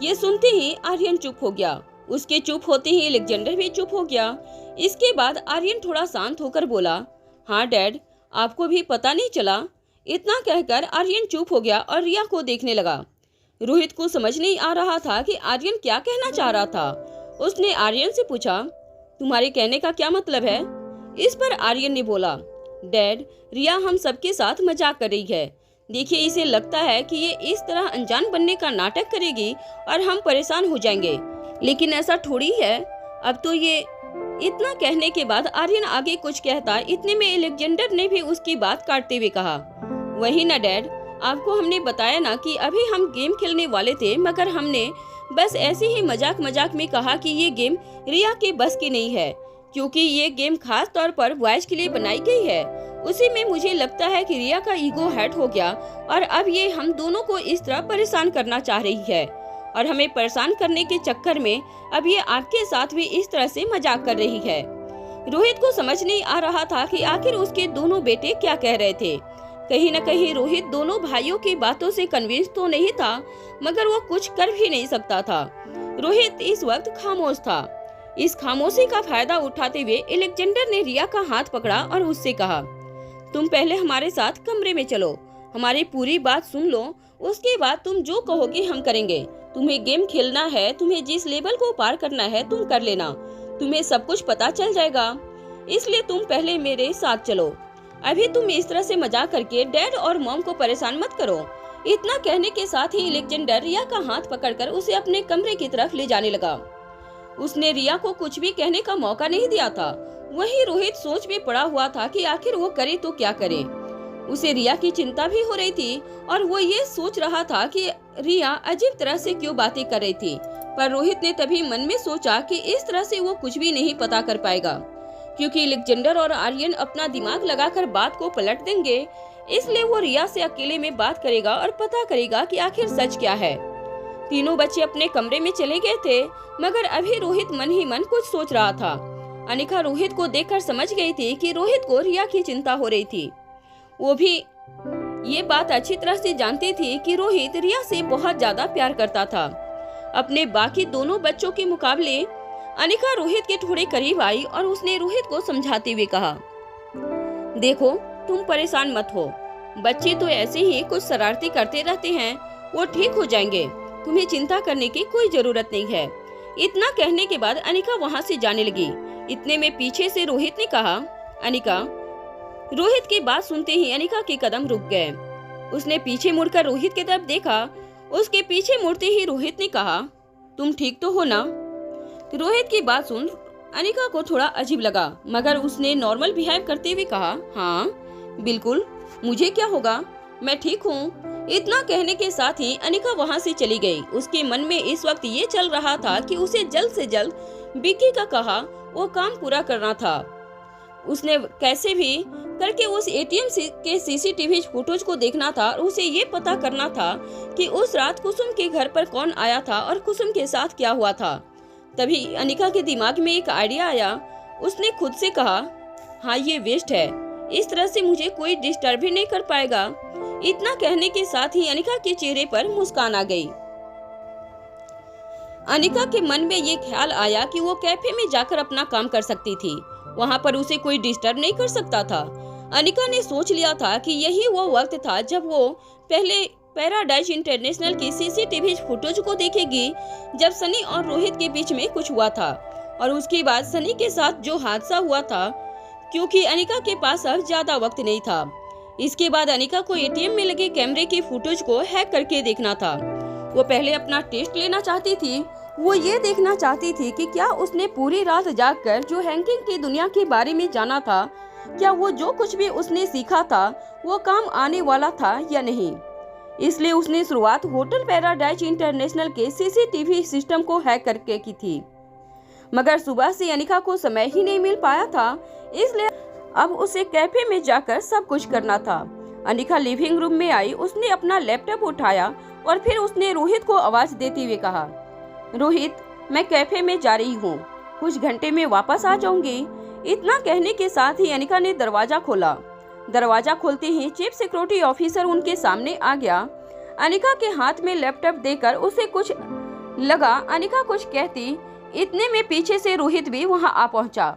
ये सुनते ही आर्यन चुप हो गया। उसके चुप होते ही अलेक्जेंडर भी चुप हो गया। इसके बाद आर्यन थोड़ा शांत होकर बोला, हाँ डैड, आपको भी पता नहीं चला? इतना कहकर आर्यन चुप हो गया और रिया को देखने लगा। रोहित को समझ नहीं आ रहा था कि आर्यन क्या कहना चाह रहा था। उसने आर्यन से पूछा, तुम्हारे कहने का क्या मतलब है? इस पर आर्यन ने बोला, डैड, रिया हम सबके साथ मजाक कर रही है। देखिए, इसे लगता है कि ये इस तरह अनजान बनने का नाटक करेगी और हम परेशान हो जाएंगे, लेकिन ऐसा थोड़ी है। अब तो ये इतना कहने के बाद आर्यन आगे कुछ कहता, इतने में अलेक्जेंडर ने भी उसकी बात काटते हुए कहा, वही ना डैड, आपको हमने बताया ना कि अभी हम गेम खेलने वाले थे, मगर हमने बस ऐसे ही मजाक मजाक में कहा कि ये गेम रिया के बस की नहीं है, क्योंकि ये गेम खास तौर पर बॉयज के लिए बनाई गई है। उसी में मुझे लगता है कि रिया का ईगो हर्ट हो गया और अब ये हम दोनों को इस तरह परेशान करना चाह रही है और हमें परेशान करने के चक्कर में अब ये आपके साथ भी इस तरह से मजाक कर रही है। रोहित को समझ नहीं आ रहा था कि आखिर उसके दोनों बेटे क्या कह रहे थे। कहीं न कहीं रोहित दोनों भाइयों की बातों से कन्विंस तो नहीं था, मगर वो कुछ कर भी नहीं सकता था। रोहित इस वक्त खामोश था। इस खामोशी का फायदा उठाते हुए अलेक्जेंडर ने रिया का हाथ पकड़ा और उससे कहा, तुम पहले हमारे साथ कमरे में चलो, हमारी पूरी बात सुन लो, उसके बाद तुम जो कहोगे हम करेंगे। तुम्हें गेम खेलना है, तुम्हें जिस लेवल को पार करना है तुम कर लेना, तुम्हें सब कुछ पता चल जाएगा, इसलिए तुम पहले मेरे साथ चलो। अभी तुम इस तरह से मजाक करके डैड और मॉम को परेशान मत करो। इतना कहने के साथ ही अलेक्जेंडर रिया का हाथ पकड़कर उसे अपने कमरे की तरफ ले जाने लगा। उसने रिया को कुछ भी कहने का मौका नहीं दिया था। वहीं रोहित सोच में पड़ा हुआ था कि आखिर वो करे तो क्या करे। उसे रिया की चिंता भी हो रही थी और वो ये सोच रहा था कि रिया अजीब तरह से क्यों बातें कर रही थी। पर रोहित ने तभी मन में सोचा कि इस तरह से वो कुछ भी नहीं पता कर पाएगा, क्योंकि अलेक्जेंडर और आर्यन अपना दिमाग लगाकर बात को पलट देंगे। इसलिए वो रिया से अकेले में बात करेगा और पता करेगा कि आखिर सच क्या है। तीनों बच्चे अपने कमरे में चले गए थे, मगर अभी रोहित मन ही मन कुछ सोच रहा था। अनिका रोहित को देखकर समझ गई थी कि रोहित को रिया की चिंता हो रही थी। वो भी ये बात अच्छी तरह से जानती थी कि रोहित रिया से बहुत ज्यादा प्यार करता था। अपने बाकी दोनों बच्चों के मुकाबले अनिका रोहित के थोड़े करीब आई और उसने रोहित को समझाते हुए कहा, देखो तुम परेशान मत हो, बच्चे तो ऐसे ही कुछ शरारती करते रहते हैं, वो ठीक हो जाएंगे, तुम्हें चिंता करने की कोई जरूरत नहीं है। इतना कहने के बाद अनिका वहाँ से जाने लगी। इतने में पीछे से रोहित ने कहा, अनिका। रोहित की बात सुनते ही अनिका के कदम रुक गए। उसने पीछे मुड़कर रोहित की तरफ देखा। उसके पीछे मुड़ते ही रोहित ने कहा, तुम ठीक तो हो ना? रोहित की बात सुन अनिका को थोड़ा अजीब लगा, मगर उसने नॉर्मल बिहेव करते हुए कहा, हाँ बिल्कुल, मुझे क्या होगा, मैं ठीक हूँ। इतना कहने के साथ ही अनिका वहाँ से चली गई। उसके मन में इस वक्त ये चल रहा था कि उसे जल्द से जल्द विक्की का कहा वो काम पूरा करना था। उसने कैसे भी करके उस एटीएम के सीसीटीवी फुटेज को देखना था और उसे ये पता करना था कि उस रात कुसुम के घर पर कौन आया था और कुसुम के साथ क्या हुआ था। तभी अनिका के दिमाग में एक आइडिया आया। उसने खुद से कहा, हाँ ये वेस्ट है, इस तरह से मुझे कोई डिस्टर्ब भी नहीं कर पाएगा। इतना कहने के साथ ही अनिका के चेहरे पर मुस्कान आ गई। अनिका के मन में ये ख्याल आया कि वो कैफे में जाकर अपना काम कर सकती थी, वहाँ पर उसे कोई डिस्टर्ब नहीं कर सकता था। अनिका ने सोच लिया था कि यही वो वक्त था जब वो पहले पैराडाइज इंटरनेशनल की सीसीटीवी फुटेज को देखेगी जब सनी और रोहित के बीच में कुछ हुआ था, और उसके बाद सनी के साथ जो हादसा हुआ था, क्योंकि अनिका के पास अब ज्यादा वक्त नहीं था। इसके बाद अनिका को एटीएम में लगे कैमरे की फुटेज को हैक करके देखना था। वो पहले अपना टेस्ट लेना चाहती थी। वो ये देखना चाहती थी कि क्या उसने पूरी रात जागकर जो हैकिंग की दुनिया के बारे में जाना था, क्या वो जो कुछ भी उसने सीखा था वो काम आने वाला था या नहीं। इसलिए उसने शुरुआत होटल पैराडाइज इंटरनेशनल के सीसीटीवी सिस्टम को हैक करके की थी। मगर सुबह से अनिका को समय ही नहीं मिल पाया था, इसलिए अब उसे कैफे में जाकर सब कुछ करना था। अनिका लिविंग रूम में आई। उसने अपना लैपटॉप उठाया और फिर उसने रोहित को आवाज देते हुए कहा, रोहित, मैं कैफे में जा रही हूँ, कुछ घंटे में वापस आ जाऊंगी। इतना कहने के साथ ही अनिका ने दरवाजा खोला। दरवाजा खोलते ही चीफ सिक्योरिटी ऑफिसर उनके सामने आ गया। अनिका के हाथ में लैपटॉप देकर उसे कुछ लगा। अनिका कुछ कहती, इतने में पीछे से रोहित भी वहां आ पहुंचा।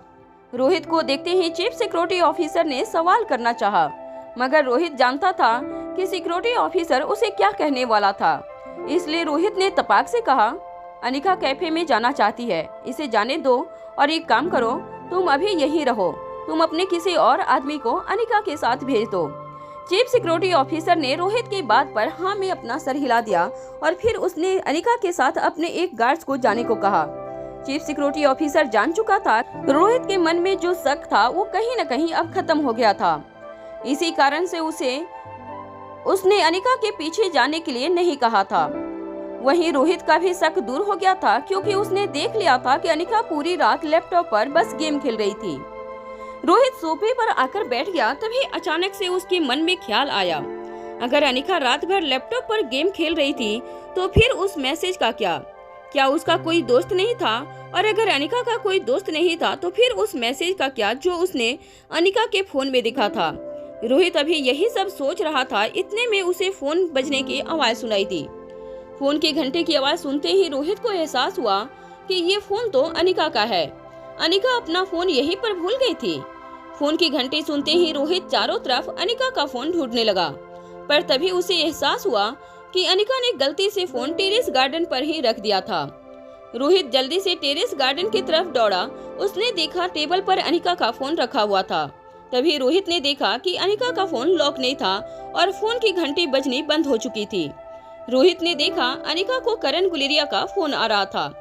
रोहित को देखते ही चीफ सिक्योरिटी ऑफिसर ने सवाल करना चाहा, मगर रोहित जानता था कि सिक्योरिटी ऑफिसर उसे क्या कहने वाला था। इसलिए रोहित ने तपाक से कहा, अनिका कैफे में जाना चाहती है, इसे जाने दो और एक काम करो, तुम अभी यहीं रहो, तुम अपने किसी और आदमी को अनिका के साथ भेज दो। चीफ सिक्योरिटी ऑफिसर ने रोहित की बात पर हाँ में अपना सर हिला दिया और फिर उसने अनिका के साथ अपने एक गार्ड्स को जाने को कहा। चीफ सिक्योरिटी ऑफिसर जान चुका था रोहित के मन में जो शक था वो कहीं न कहीं अब खत्म हो गया था। इसी कारण से उसने अनिका के पीछे जाने के लिए नहीं कहा था। वहीं रोहित का भी शक दूर हो गया था, क्योंकि उसने देख लिया था कि अनिका पूरी रात लैपटॉप पर बस गेम खेल रही थी। रोहित सोफे पर आकर बैठ गया। तभी अचानक से उसके मन में ख्याल आया, अगर अनिका रात भर लैपटॉप पर गेम खेल रही थी तो फिर उस मैसेज का क्या उसका कोई दोस्त नहीं था? और अगर अनिका का कोई दोस्त नहीं था तो फिर उस मैसेज का क्या जो उसने अनिका के फोन में देखा था? रोहित अभी यही सब सोच रहा था। इतने में उसे फोन बजने की आवाज सुनाई दी। फोन के घंटे की आवाज सुनते ही रोहित को एहसास हुआ कि ये फोन तो अनिका का है। अनिका अपना फोन यहीं पर भूल गई थी। फोन की घंटी सुनते ही रोहित चारों तरफ अनिका का फोन ढूंढने लगा, पर तभी उसे एहसास हुआ कि अनिका ने गलती से फोन टेरेस गार्डन पर ही रख दिया था। रोहित जल्दी से टेरेस गार्डन की तरफ दौड़ा। उसने देखा टेबल पर अनिका का फोन रखा हुआ था। तभी रोहित ने देखा कि अनिका का फोन लॉक नहीं था और फोन की घंटी बजनी बंद हो चुकी थी। रोहित ने देखा अनिका को करण गुलेरिया का फोन आ रहा था।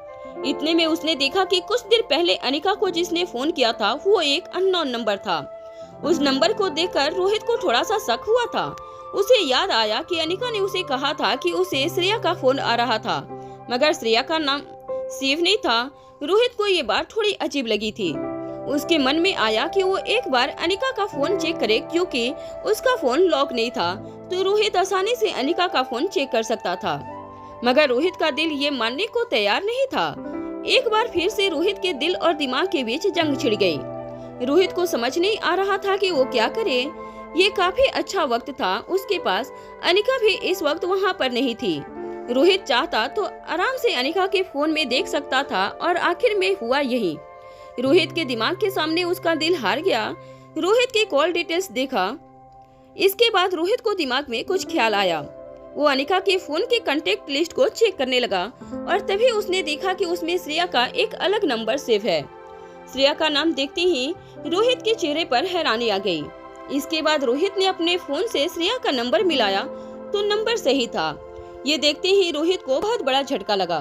इतने में उसने देखा कि कुछ देर पहले अनिका को जिसने फोन किया था वो एक अननोन नंबर था। उस नंबर को देखकर रोहित को थोड़ा सा शक हुआ था। उसे याद आया कि अनिका ने उसे कहा था कि उसे श्रेया का फोन आ रहा था, मगर श्रेया का नाम सेव नहीं था। रोहित को ये बात थोड़ी अजीब लगी थी। उसके मन में आया कि वो एक बार अनिका का फोन चेक करे, क्योंकि उसका फोन लॉक नहीं था तो रोहित आसानी से अनिका का फोन चेक कर सकता था। मगर रोहित का दिल ये मानने को तैयार नहीं था। एक बार फिर से रोहित के दिल और दिमाग के बीच जंग छिड़ गई। रोहित को समझ नहीं आ रहा था कि वो क्या करे। ये काफी अच्छा वक्त था उसके पास। अनिका भी इस वक्त वहाँ पर नहीं थी। रोहित चाहता तो आराम से अनिका के फोन में देख सकता था, और आखिर में हुआ यही। रोहित के दिमाग के सामने उसका दिल हार गया। रोहित के कॉल डिटेल्स देखा। इसके बाद रोहित को दिमाग में कुछ ख्याल आया। वो अनिका के फोन के कांटेक्ट लिस्ट को चेक करने लगा, और तभी उसने देखा कि उसमें श्रेया का एक अलग नंबर सेव है। श्रेया का नाम देखते ही रोहित के चेहरे पर हैरानी आ गई। इसके बाद रोहित ने अपने फोन से श्रेया का नंबर मिलाया तो नंबर सही था। ये देखते ही रोहित को बहुत बड़ा झटका लगा।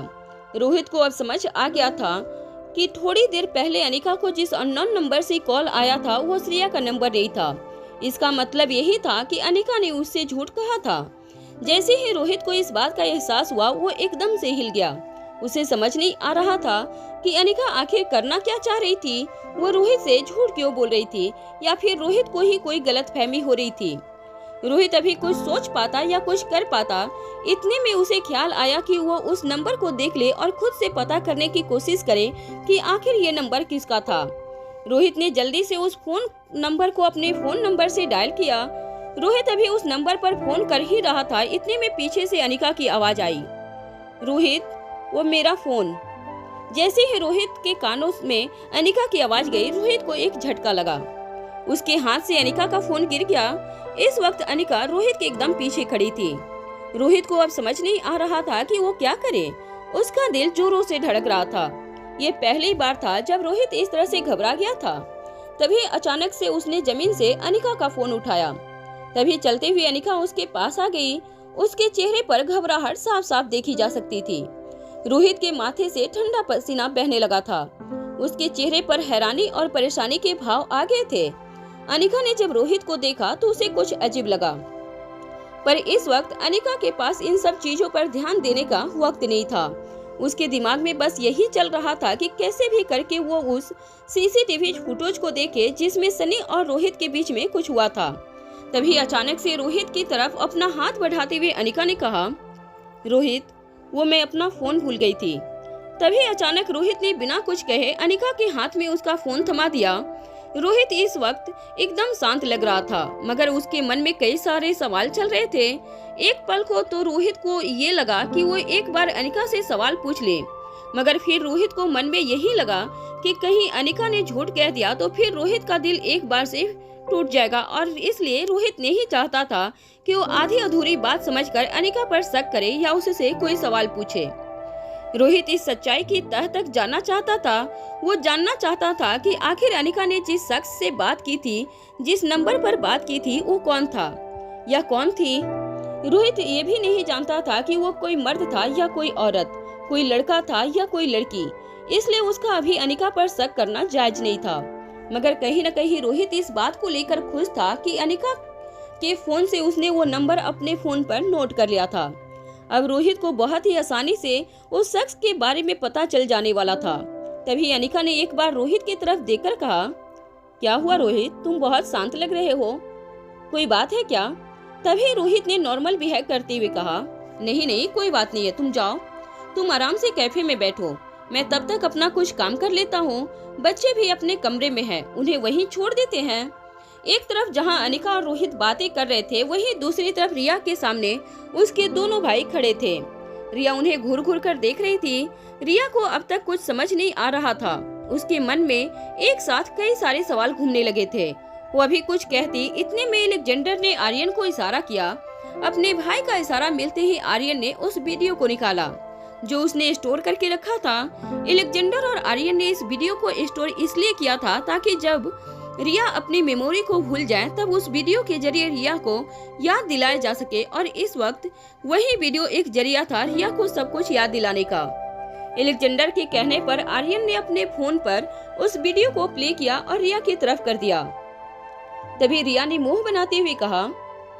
रोहित को अब समझ आ गया था कि थोड़ी देर पहले अनिका को जिस अननोन नंबर से कॉल आया था वो श्रेया का नंबर नहीं था। इसका मतलब यही था कि अनिका ने उससे झूठ कहा था। जैसे ही रोहित को इस बात का एहसास हुआ वो एकदम से हिल गया। उसे समझ नहीं आ रहा था कि अनिका आखिर करना क्या चाह रही थी। वो रोहित से झूठ क्यों बोल रही थी, या फिर रोहित को ही कोई गलतफहमी हो रही थी। रोहित अभी कुछ सोच पाता या कुछ कर पाता, इतने में उसे ख्याल आया कि वो उस नंबर को देख ले और खुद से पता करने की कोशिश करे कि आखिर ये नंबर किसका था। रोहित ने जल्दी से उस फोन नंबर को अपने फोन नंबर से डायल किया। रोहित अभी उस नंबर पर फोन कर ही रहा था, इतने में पीछे से अनिका की आवाज आई, रोहित वो मेरा फोन। जैसे ही रोहित के कानों में अनिका की आवाज गई, रोहित को एक झटका लगा। उसके हाथ से अनिका का फोन गिर गया। इस वक्त अनिका रोहित के एकदम पीछे खड़ी थी। रोहित को अब समझ नहीं आ रहा था कि वो क्या करे। उसका दिल जोरों से धड़क रहा था। ये पहली बार था जब रोहित इस तरह से घबरा गया था। तभी अचानक से उसने जमीन से अनिका का फोन उठाया। तभी चलते हुए अनिका उसके पास आ गई। उसके चेहरे पर घबराहट साफ साफ देखी जा सकती थी। रोहित के माथे से ठंडा पसीना बहने लगा था। उसके चेहरे पर हैरानी और परेशानी के भाव आ गए थे। अनिका ने जब रोहित को देखा तो उसे कुछ अजीब लगा, पर इस वक्त अनिका के पास इन सब चीजों पर ध्यान देने का वक्त नहीं था। उसके दिमाग में बस यही चल रहा था कि कैसे भी करके वो उस सीसीटीवी फुटेज को देखे जिसमें सनी और रोहित के बीच में कुछ हुआ था। तभी अचानक से रोहित की तरफ अपना हाथ बढ़ाते हुए अनिका ने कहा, रोहित वो मैं अपना फोन भूल गई थी। तभी अचानक रोहित ने बिना कुछ कहे अनिका के हाथ में उसका फोन थमा दिया। रोहित इस वक्त एकदम शांत लग रहा था, मगर उसके मन में कई सारे सवाल चल रहे थे। एक पल को तो रोहित को ये लगा कि वो एक बार अनिका से सवाल पूछ ले, मगर फिर रोहित को मन में यही लगा कि कहीं अनिका ने झूठ कह दिया तो फिर रोहित का दिल एक बार से टूट जाएगा, और इसलिए रोहित नहीं चाहता था कि वो आधी अधूरी बात समझकर अनिका पर शक करे या उससे कोई सवाल पूछे। रोहित इस सच्चाई की तह तक जानना चाहता था। वो जानना चाहता था कि आखिर अनिका ने जिस शख्स से बात की थी, जिस नंबर पर बात की थी, वो कौन था या कौन थी। रोहित ये भी नहीं जानता था कि वो कोई मर्द था या कोई औरत, कोई लड़का था या कोई लड़की, इसलिए उसका अभी अनिका पर शक करना जायज नहीं था। मगर कहीं न कहीं रोहित इस बात को लेकर खुश था कि अनिका के फोन से उसने वो नंबर अपने फोन पर नोट कर लिया था। अब रोहित को बहुत ही आसानी से उस शख्स के बारे में पता चल जाने वाला था। तभी अनिका ने एक बार रोहित की तरफ देखकर कहा, क्या हुआ रोहित, तुम बहुत शांत लग रहे हो, कोई बात है क्या? तभी रोहित ने नॉर्मल बिहेव करते हुए कहा, नहीं नहीं कोई बात नहीं है, तुम जाओ, तुम आराम से कैफे में बैठो, मैं तब तक अपना कुछ काम कर लेता हूँ। बच्चे भी अपने कमरे में हैं, उन्हें वहीं छोड़ देते हैं। एक तरफ जहां अनिका और रोहित बातें कर रहे थे, वहीं दूसरी तरफ रिया के सामने उसके दोनों भाई खड़े थे। रिया उन्हें घूर घूर कर देख रही थी। रिया को अब तक कुछ समझ नहीं आ रहा था। उसके मन में एक साथ कई सारे सवाल घूमने लगे थे। वो अभी कुछ कहती, इतने में अलेक्जेंडर ने आर्यन को इशारा किया। अपने भाई का इशारा मिलते ही आर्यन ने उस वीडियो को निकाला जो उसने स्टोर करके रखा था। अलेक्जेंडर और आर्यन ने इस वीडियो को स्टोर इसलिए किया था ताकि जब रिया अपनी मेमोरी को भूल जाए तब उस वीडियो के जरिए रिया को याद दिलाया जा सके, और इस वक्त वही वीडियो एक जरिया था रिया को सब कुछ याद दिलाने का। अलेक्जेंडर के कहने पर आर्यन ने अपने फोन पर उस वीडियो को प्ले किया और रिया की तरफ कर दिया। तभी रिया ने मुंह बनाते हुए कहा,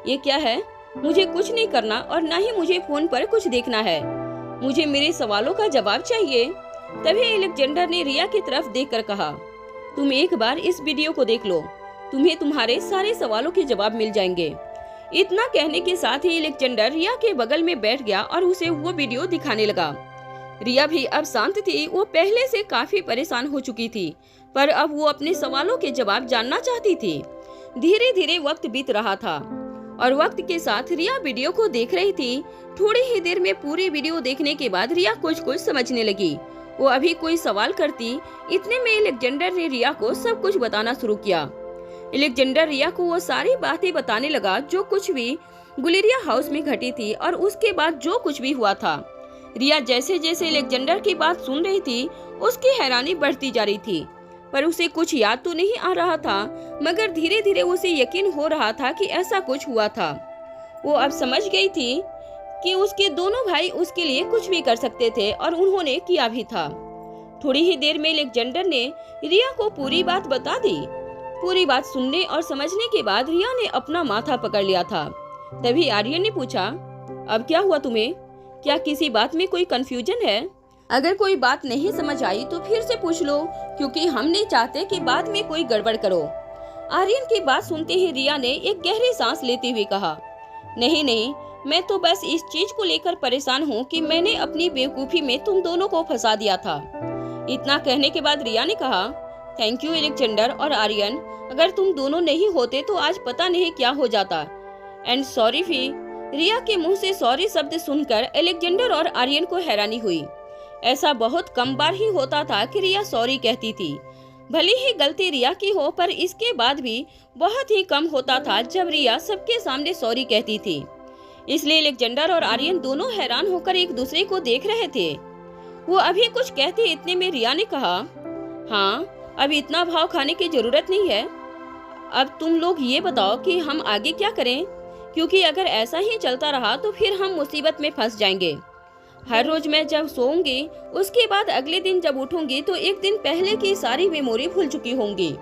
ये क्या है, मुझे कुछ नहीं करना और न ही मुझे फोन पर कुछ देखना है, मुझे मेरे सवालों का जवाब चाहिए। तभी अलेक्जेंडर ने रिया की तरफ देखकर कहा, तुम एक बार इस वीडियो को देख लो, तुम्हें तुम्हारे सारे सवालों के जवाब मिल जाएंगे। इतना कहने के साथ ही अलेक्जेंडर रिया के बगल में बैठ गया और उसे वो वीडियो दिखाने लगा। रिया भी अब शांत थी। वो पहले से काफी परेशान हो चुकी थी, पर अब वो अपने सवालों के जवाब जानना चाहती थी। धीरे धीरे वक्त बीत रहा था और वक्त के साथ रिया वीडियो को देख रही थी। थोड़ी ही देर में पूरी वीडियो देखने के बाद रिया कुछ कुछ समझने लगी। वो अभी कोई सवाल करती, इतने में अलेक्जेंडर ने रिया को सब कुछ बताना शुरू किया। अलेक्जेंडर रिया को वो सारी बातें बताने लगा जो कुछ भी गुलेरिया हाउस में घटी थी और उसके बाद जो कुछ भी हुआ था। रिया जैसे जैसे अलेक्जेंडर की बात सुन रही थी उसकी हैरानी बढ़ती जा रही थी, पर उसे कुछ याद तो नहीं आ रहा था, मगर धीरे धीरे उसे यकीन हो रहा था कि ऐसा कुछ हुआ था। वो अब समझ गई थी कि उसके दोनों भाई उसके लिए कुछ भी कर सकते थे और उन्होंने किया भी था। थोड़ी ही देर में अलेक्जेंडर ने रिया को पूरी बात बता दी। पूरी बात सुनने और समझने के बाद रिया ने अपना माथा पकड़ लिया था। तभी आर्यन ने पूछा, अब क्या हुआ तुम्हें? क्या किसी बात में कोई कंफ्यूजन है? अगर कोई बात नहीं समझ आई तो फिर से पूछ लो, क्योंकि हम नहीं चाहते कि बाद में कोई गड़बड़ करो। आर्यन की बात सुनते ही रिया ने एक गहरी सांस लेते हुए कहा, नहीं, मैं तो बस इस चीज को लेकर परेशान हूँ कि मैंने अपनी बेवकूफी में तुम दोनों को फंसा दिया था। इतना कहने के बाद रिया ने कहा, थैंक यू अलेक्जेंडर और आर्यन, अगर तुम दोनों नहीं होते तो आज पता नहीं क्या हो जाता। एंड सॉरी फी। रिया के मुंह से सॉरी शब्द सुनकर अलेक्जेंडर और आर्यन को हैरानी हुई। ऐसा बहुत कम बार ही होता था कि रिया सॉरी कहती थी। भले ही गलती रिया की हो, पर इसके बाद भी बहुत ही कम होता था जब रिया सबके सामने सॉरी कहती थी। इसलिए अलेक्जेंडर और आर्यन दोनों हैरान होकर एक दूसरे को देख रहे थे। वो अभी कुछ कहते इतने में रिया ने कहा, हाँ, अब इतना भाव खाने की जरूरत नहीं है। अब तुम लोग ये बताओ कि हम आगे क्या करें, क्योंकि अगर ऐसा ही चलता रहा तो फिर हम मुसीबत में फंस जाएंगे। हर रोज मैं जब सोऊंगी उसके बाद अगले दिन जब उठूंगी तो एक दिन पहले की सारी मेमोरी भूल चुकी होंगी।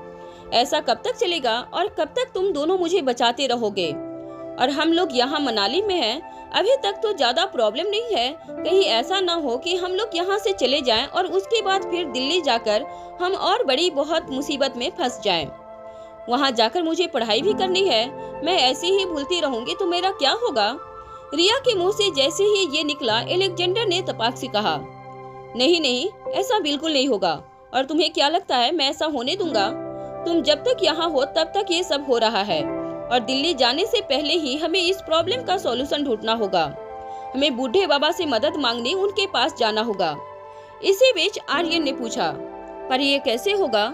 ऐसा कब तक चलेगा और कब तक तुम दोनों मुझे बचाते रहोगे? और हम लोग यहाँ मनाली में हैं, अभी तक तो ज्यादा प्रॉब्लम नहीं है। कहीं ऐसा ना हो कि हम लोग यहाँ से चले जाएं और उसके बाद फिर दिल्ली जाकर हम और बड़ी बहुत मुसीबत में फंस जाएं। वहाँ जाकर मुझे पढ़ाई भी करनी है। मैं ऐसे ही भूलती रहूंगी तो मेरा क्या होगा? रिया के मुंह से जैसे ही ये निकला, अलेक्जेंडर ने तपाक से कहा, नहीं, ऐसा बिल्कुल नहीं होगा। और तुम्हें क्या लगता है मैं ऐसा होने दूंगा? तुम जब तक यहाँ हो तब तक ये सब हो रहा है, और दिल्ली जाने से पहले ही हमें इस प्रॉब्लम का सॉल्यूशन ढूंढना होगा। हमें बूढ़े बाबा से मदद मांगने उनके पास जाना होगा। इसी बीच आर्यन ने पूछा, पर ये कैसे होगा?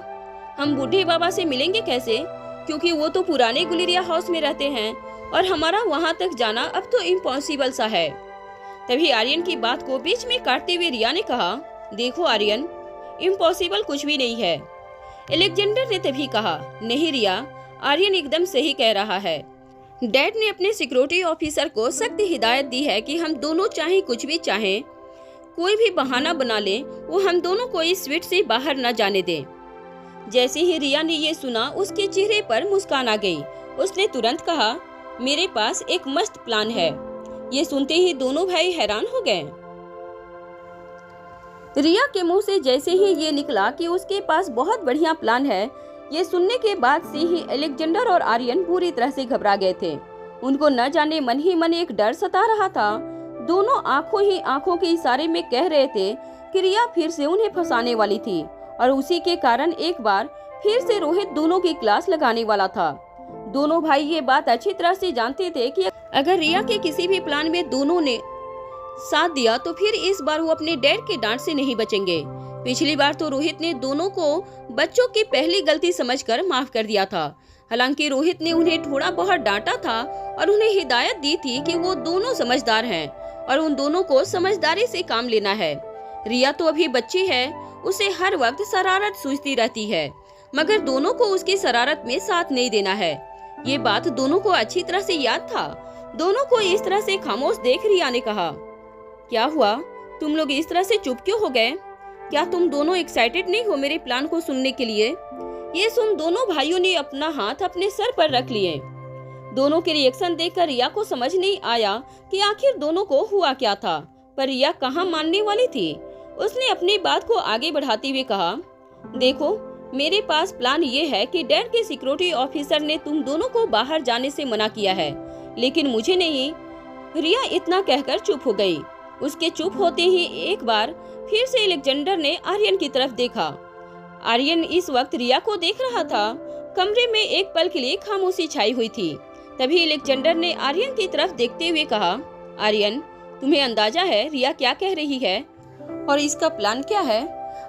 हम बूढ़े बाबा से मिलेंगे कैसे? क्योंकि वो तो पुराने गुलेरिया हाउस में रहते हैं और हमारा वहां तक जाना अब तो इम्पॉसिबल सा है। तभी आर्यन की बात को बीच में काटते हुए रिया ने कहा, देखो आर्यन, इम्पॉसिबल कुछ भी नहीं है। अलेक्जेंडर ने तभी कहा, नहीं रिया, आर्यन एकदम सही कह रहा है। डैड ने अपने सिक्योरिटी ऑफिसर को सख्त हिदायत दी है कि हम दोनों चाहे कुछ भी चाहें, कोई भी बहाना बना ले, वो हम दोनों को इस स्वीट से बाहर न जाने दें। जैसे ही रिया ने ये सुना उसके चेहरे पर मुस्कान आ गई। उसने तुरंत कहा, मेरे पास एक मस्त प्लान है। ये सुनते ही दोनों भाई हैरान हो गए। रिया के मुंह से जैसे ही ये निकला कि उसके पास बहुत बढ़िया प्लान है, ये सुनने के बाद से ही अलेक्जेंडर और आर्यन पूरी तरह से घबरा गए थे। उनको न जाने मन ही मन एक डर सता रहा था। दोनों आंखों ही आंखों के इशारे में कह रहे थे कि रिया फिर से उन्हें फंसाने वाली थी, और उसी के कारण एक बार फिर से रोहित दोनों की क्लास लगाने वाला था। दोनों भाई ये बात अच्छी तरह से जानते थे कि अगर रिया के किसी भी प्लान में दोनों ने साथ दिया तो फिर इस बार वो अपने डैड के डांट से नहीं बचेंगे। पिछली बार तो रोहित ने दोनों को बच्चों की पहली गलती समझकर माफ कर दिया था। हालांकि रोहित ने उन्हें थोड़ा बहुत डांटा था और उन्हें हिदायत दी थी कि वो दोनों समझदार हैं और उन दोनों को समझदारी से काम लेना है। रिया तो अभी बच्ची है, उसे हर वक्त शरारत सूझती रहती है, मगर दोनों को उसकी शरारत में साथ नहीं देना है। ये बात दोनों को अच्छी तरह से याद था। दोनों को इस तरह से खामोश देख रिया ने कहा, क्या हुआ? तुम लोग इस तरह से चुप क्यों हो गए? क्या तुम दोनों एक्साइटेड नहीं हो मेरे प्लान को सुनने के लिए? ये सुन दोनों भाइयों ने अपना हाथ अपने सर पर रख लिए। दोनों के रिएक्शन देखकर रिया को समझ नहीं आया कि आखिर दोनों को हुआ क्या था, पर रिया कहाँ मानने वाली थी। उसने अपनी बात को आगे बढ़ाते हुए कहा, देखो, मेरे पास प्लान ये है कि डैड के सिक्योरिटी ऑफिसर ने तुम दोनों को बाहर जाने से मना किया है, लेकिन मुझे नहीं। रिया इतना कहकर चुप हो गई। उसके चुप होते ही एक बार फिर से अलेक्जेंडर ने आर्यन की तरफ देखा। आर्यन इस वक्त रिया को देख रहा था। कमरे में एक पल के लिए खामोशी छाई हुई थी। तभी अलेक्जेंडर ने आर्यन की तरफ देखते हुए कहा, आर्यन, तुम्हें अंदाजा है रिया क्या कह रही है और इसका प्लान क्या है?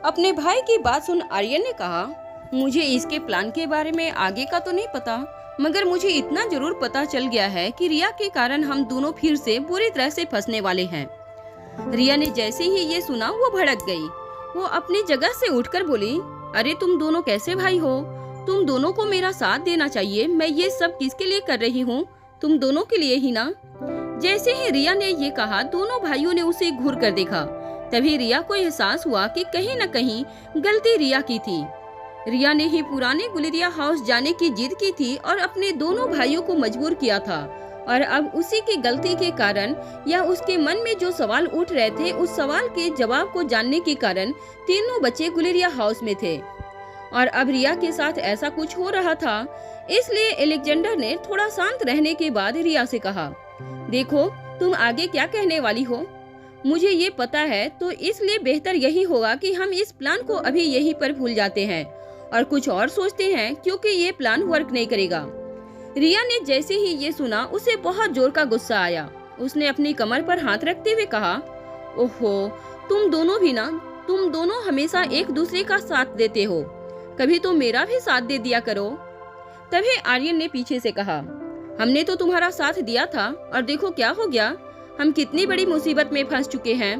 अपने भाई की बात सुन आर्यन ने कहा, मुझे इसके प्लान के बारे में आगे का तो नहीं पता, मगर मुझे इतना जरूर पता चल गया है कि रिया के कारण हम दोनों फिर से बुरी तरह से फंसने वाले हैं। रिया ने जैसे ही ये सुना वो भड़क गई। वो अपनी जगह से उठकर बोली, अरे तुम दोनों कैसे भाई हो? तुम दोनों को मेरा साथ देना चाहिए। मैं ये सब किसके लिए कर रही हूँ? तुम दोनों के लिए ही ना। जैसे ही रिया ने ये कहा, दोनों भाइयों ने उसे घूर कर देखा। तभी रिया को एहसास हुआ कि कहीं न कहीं गलती रिया की थी। रिया ने ही पुराने गुलेरिया हाउस जाने की जिद की थी और अपने दोनों भाइयों को मजबूर किया था, और अब उसी की गलती के कारण या उसके मन में जो सवाल उठ रहे थे उस सवाल के जवाब को जानने के कारण तीनों बच्चे गुलेरिया हाउस में थे। और अब रिया के साथ ऐसा कुछ हो रहा था, इसलिए एलेक्जेंडर ने थोड़ा शांत रहने के बाद रिया से कहा, देखो तुम आगे क्या कहने वाली हो मुझे ये पता है, तो इसलिए बेहतर यही होगा कि हम इस प्लान को अभी यहीं पर भूल जाते हैं और कुछ और सोचते हैं, क्योंकि ये प्लान वर्क नहीं करेगा। रिया ने जैसे ही ये सुना उसे बहुत जोर का गुस्सा आया। उसने अपनी कमर पर हाथ रखते हुए कहा, ओहो, तुम दोनों हमेशा एक दूसरे का साथ देते हो, कभी तो मेरा भी साथ दे दिया करो। तभी आर्यन ने पीछे से कहा, हमने तो तुम्हारा साथ दिया था और देखो क्या हो गया, हम कितनी बड़ी मुसीबत में फंस चुके हैं।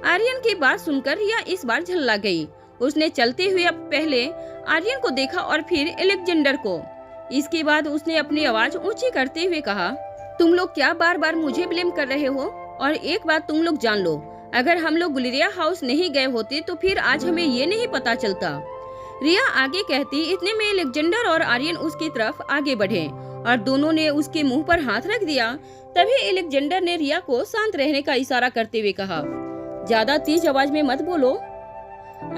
आर्यन की बात सुनकर रिया इस बार झल्ला गई। उसने चलते हुए अब पहले आर्यन को देखा और फिर एलेक्जेंडर को। इसके बाद उसने अपनी आवाज ऊंची करते हुए कहा, तुम लोग क्या बार बार मुझे ब्लेम कर रहे हो, और एक बात तुम लोग जान लो, अगर हम लोग गुलेरिया हाउस नहीं गए होते तो फिर आज हमें ये नहीं पता चलता। रिया आगे कहती, इतने में एलेक्जेंडर और आर्यन उसकी तरफ आगे बढ़े और दोनों ने उसके मुंह पर हाथ रख दिया। तभी एलेक्जेंडर ने रिया को शांत रहने का इशारा करते हुए कहा, ज्यादा तेज आवाज में मत बोलो,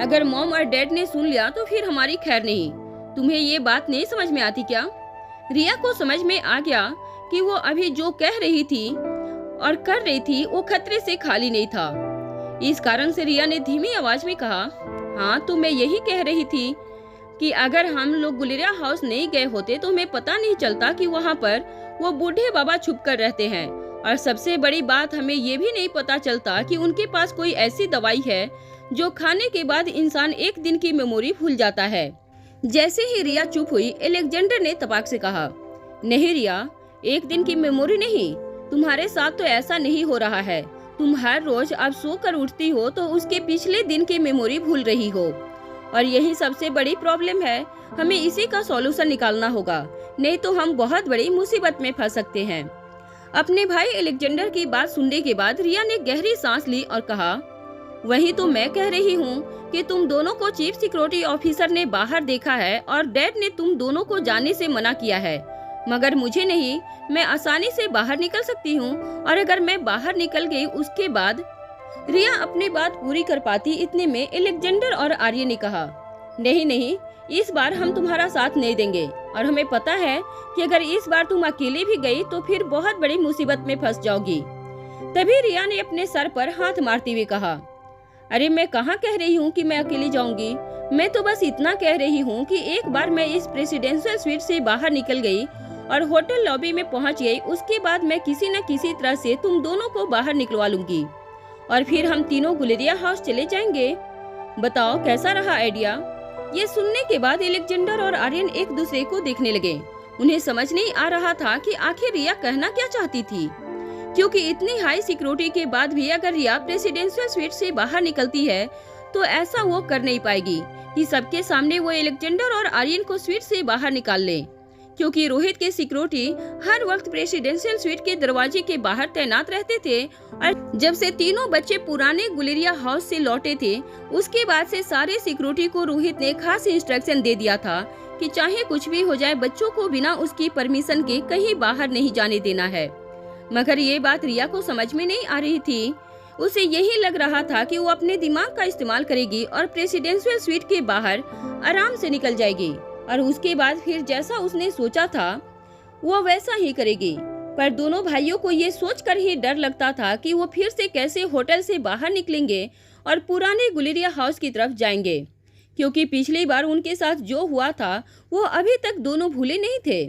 अगर मॉम और डैड ने सुन लिया तो फिर हमारी खैर नहीं। तुम्हें ये बात नहीं समझ में आती क्या? रिया को समझ में आ गया कि वो अभी जो कह रही थी और कर रही थी वो खतरे से खाली नहीं था। इस कारण से रिया ने धीमी आवाज में कहा, हाँ तो मैं यही कह रही थी कि अगर हम लोग गुलेरिया हाउस नहीं गए होते तो हमें पता नहीं चलता कि वहाँ पर वो बूढ़े बाबा छुप कर रहते हैं, और सबसे बड़ी बात हमें ये भी नहीं पता चलता कि उनके पास कोई ऐसी दवाई है जो खाने के बाद इंसान एक दिन की मेमोरी भूल जाता है। जैसे ही रिया चुप हुई, एलेक्जेंडर ने तपाक से कहा, नहीं रिया, एक दिन की मेमोरी नहीं, तुम्हारे साथ तो ऐसा नहीं हो रहा है। तुम हर रोज अब सोकर उठती हो तो उसके पिछले दिन की मेमोरी भूल रही हो, और यही सबसे बड़ी प्रॉब्लम है। हमें इसी का सॉल्यूशन निकालना होगा, नहीं तो हम बहुत बड़ी मुसीबत में फंस सकते हैं। अपने भाई एलेक्जेंडर की बात सुनने के बाद रिया ने गहरी सांस ली और कहा, वही तो मैं कह रही हूँ कि तुम दोनों को चीफ सिक्योरिटी ऑफिसर ने बाहर देखा है और डैड ने तुम दोनों को जाने से मना किया है, मगर मुझे नहीं, मैं आसानी से बाहर निकल सकती हूँ, और अगर मैं बाहर निकल गई उसके बाद। रिया अपनी बात पूरी कर पाती, इतने में एलेक्जेंडर और आर्य ने कहा, नहीं नहीं, इस बार हम तुम्हारा साथ नहीं देंगे, और हमें पता है कि अगर इस बार तुम अकेले भी गई तो फिर बहुत बड़ी मुसीबत में फंस जाओगी। तभी रिया ने अपने सर पर हाथ मारते हुए कहा, अरे मैं कहाँ कह रही हूँ कि मैं अकेली जाऊंगी, मैं तो बस इतना कह रही हूँ कि एक बार मैं इस प्रेसिडेंशियल स्वीट से बाहर निकल गई और होटल लॉबी में पहुँच गई, उसके बाद मैं किसी न किसी तरह से तुम दोनों को बाहर निकलवा लूंगी और फिर हम तीनों गुलेरिया हाउस चले जाएंगे। बताओ कैसा रहा आइडिया? ये सुनने के बाद एलेक्जेंडर और आर्यन एक दूसरे को देखने लगे। उन्हें समझ नहीं आ रहा था कि आखिर रिया कहना क्या चाहती थी, क्योंकि इतनी हाई सिक्योरिटी के बाद भी अगर रिया प्रेसिडेंशियल स्वीट से बाहर निकलती है तो ऐसा वो कर नहीं पाएगी कि सबके सामने वो एलेक्जेंडर और आर्यन को स्वीट से बाहर निकाल ले, क्योंकि रोहित के सिक्योरिटी हर वक्त प्रेसिडेंशियल स्वीट के दरवाजे के बाहर तैनात रहते थे। और जब से तीनों बच्चे पुराने गुलेरिया हाउस से लौटे थे, उसके बाद से सारे सिक्योरिटी को रोहित ने खास इंस्ट्रक्शन दे दिया था कि चाहे कुछ भी हो जाए, बच्चों को बिना उसकी परमिशन के कहीं बाहर नहीं जाने देना है। मगर ये बात रिया को समझ में नहीं आ रही थी। उसे यही लग रहा था कि वो अपने दिमाग का इस्तेमाल करेगी और प्रेसिडेंशियल स्वीट के बाहर आराम से निकल जाएगी, और उसके बाद फिर जैसा उसने सोचा था वो वैसा ही करेगी। पर दोनों भाइयों को ये सोचकर ही डर लगता था कि वो फिर से कैसे होटल से बाहर निकलेंगे और पुराने गुलेरिया हाउस की तरफ जाएंगे, क्योंकि पिछली बार उनके साथ जो हुआ था वो अभी तक दोनों भूले नहीं थे।